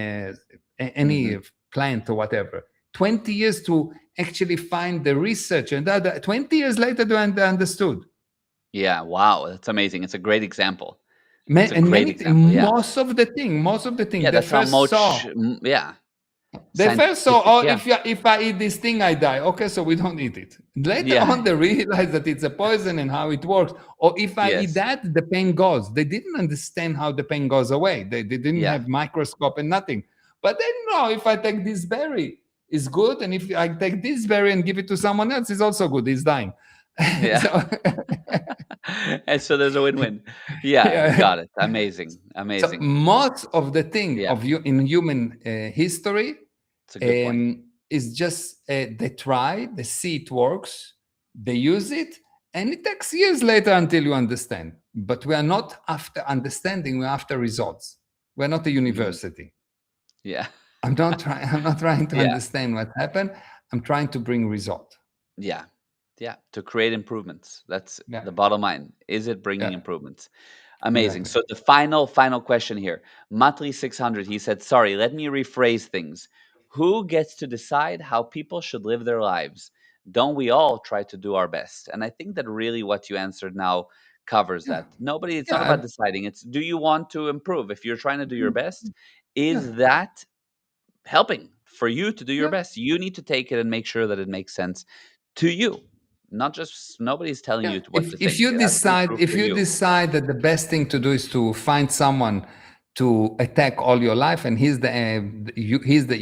B: Mhm.
A: plant or whatever. 20 years to actually find the research, and 20 years later they understood.
B: Yeah, wow, that's amazing. It's a great example. It's a
A: And
B: great
A: many
B: example, yeah.
A: most of the thing
B: Yeah,
A: they
B: that's how
A: first
B: much
A: saw.
B: yeah,
A: They first saw,
B: scientific,
A: oh,
B: yeah.
A: if I eat this thing, I die. Okay, so we don't eat it. Later
B: Yeah,
A: on, they realized that it's a poison and how it works. Or if I eat
B: yes,
A: that, the pain goes. They didn't understand how the pain goes away. They didn't
B: yeah,
A: have microscope and nothing. But they know if I take this berry, it's good. And if I take this berry and give it to someone else, it's also good. He's dying.
B: yeah.
A: So,
B: And so there's a win-win. Yeah,
A: yeah.
B: got it. Amazing,
A: So
B: amazing.
A: most of the thing
B: Yeah,
A: of you in human history
B: it's a good point.
A: is just they try, they see it works, they use it, and it takes years later until you understand. But we are not after understanding; we're after results. We're not a
B: Mhm.
A: university.
B: Yeah,
A: I'm not trying. I'm not trying to
B: yeah.
A: understand what happened. I'm trying to bring result.
B: Yeah. Yeah, to create improvements. That's
A: Yeah,
B: the bottom line. Is it bringing
A: yeah,
B: improvements? Amazing.
A: exactly.
B: So the final question here. Matli 600, he said, "Sorry, let me rephrase things. Who gets to decide how people should live their lives? Don't we all try to do our best?" And I think that really what you answered now covers
A: Yeah,
B: that. Nobody, it's not
A: yeah,
B: about deciding. It's, do you want to improve? If you're trying to do your best,
A: yeah,
B: is that helping for you to do your
A: yeah.
B: best? You need to take it and make sure that it makes sense to you. Not just, nobody's telling
A: Yeah.
B: you what to
A: If
B: think.
A: you
B: It has to be
A: decide
B: true
A: if
B: for
A: you
B: you.
A: decide that the best thing to do is to find someone to attack all your life, and he's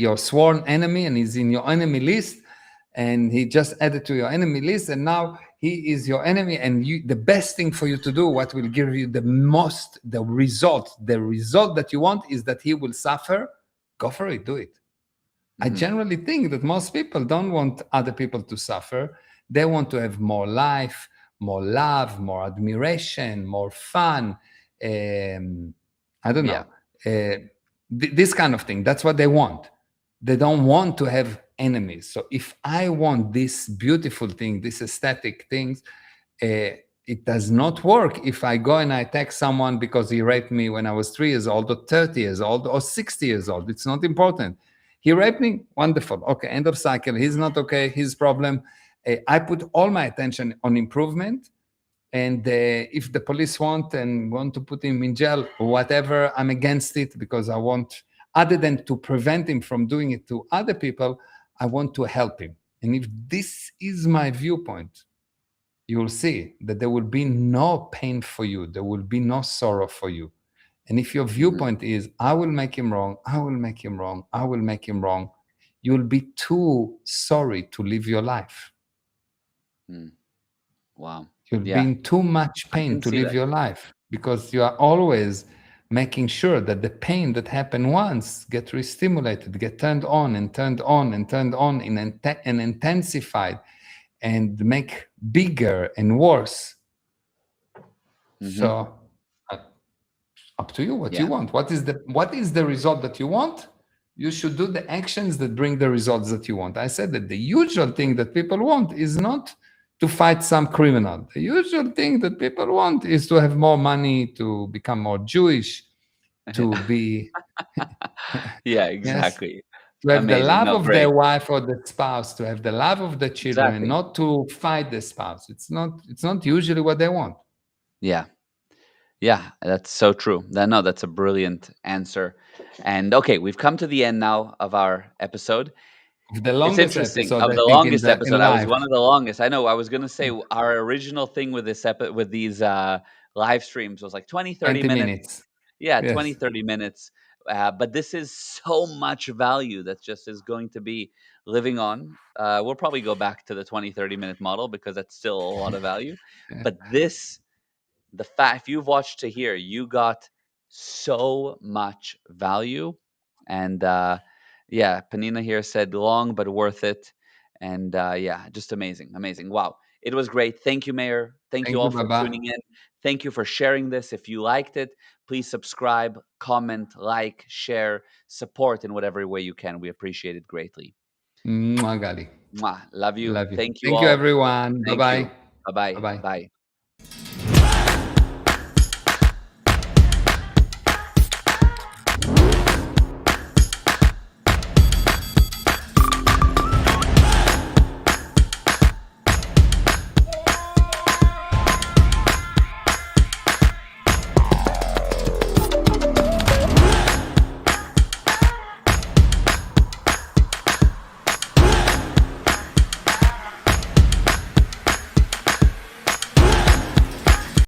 A: your sworn enemy, and he's in your enemy list, and he just added to your enemy list, and now he is your enemy, and the best thing for you to do, what will give you the result that you want, is that he will suffer. Go for it, do it. I
B: Hmm.
A: generally think that most people don't want other people to suffer. They want to have more life, more love, more admiration, more fun. I don't
B: Yeah.
A: know. This kind of thing. That's what they want. They don't want to have enemies. So if I want this beautiful thing, this aesthetic things, it does not work if I go and I attack someone because he raped me when I was 3 years old, or 30 years old, or 60 years old. It's not important. He raped me, wonderful. Okay, end of cycle. He's not okay, his problem. I put all my attention on improvement. And if the police want to put him in jail or whatever, I'm against it, because I want, other than to prevent him from doing it to other people, I want to help him. And if this is my viewpoint, you will see that there will be no pain for you, there will be no sorrow for you. And if your
B: Mhm.
A: viewpoint is, I will make him wrong, I will make him wrong, I will make him wrong, you'll be too sorry to live your life.
B: Mm. Wow.
A: You'll be
B: Yeah,
A: in too much
B: I
A: pain
B: can
A: to
B: see
A: live
B: that.
A: your life, because you are always making sure that the pain that happened once get re-stimulated, get turned on and turned on and turned on and intensified and make bigger and worse.
B: Mhm.
A: So uh, up to you what you
B: Yeah.
A: want. What is the result that you want? You should do the actions that bring the results that you want. I said that the usual thing that people want is not to fight some criminal. The usual thing that people want is to have more money, to become more Jewish, to be
B: Yeah,
A: yes,
B: exactly.
A: to have the
B: Amazing.
A: love
B: No,
A: of their
B: great.
A: wife or the spouse, to have the love of the children,
B: Exactly.
A: not to fight the spouse. It's not usually what they want.
B: Yeah. Yeah, that's so true. No, that's a brilliant answer. And okay, we've come to the end now of our episode.
A: The
B: It's
A: longest
B: interesting.
A: episode
B: Of
A: I
B: the
A: think in
B: longest
A: the
B: episode,
A: in
B: I was
A: life.
B: one of the longest. I know. I was gonna say our original thing with with these live streams was like 20, 30
A: 20
B: minutes.
A: minutes.
B: Yeah, 20,
A: Yes.
B: 30 minutes. But this is so much value that just is going to be living on. We'll probably go back to the 20, 30 minute model because that's still a lot of value.
A: Yeah.
B: But this, the fact, if you've watched to here, you got so much value. And yeah, Panina here said long but worth it. And yeah, just amazing, amazing. Wow, it was great. Thank you, Mayor. Thank you
A: Thank
B: all
A: you,
B: for
A: Baba.
B: tuning in. Thank you for sharing this. If you liked it, please subscribe, comment, like, share, support in whatever way you can. We appreciate it greatly.
A: Mwah, Gali.
B: Mwah. Love you.
A: Love you.
B: Thank you
A: Thank you,
B: all.
A: everyone. Bye
B: Thank
A: bye.
B: you. Bye bye.
A: Bye bye.
B: Bye.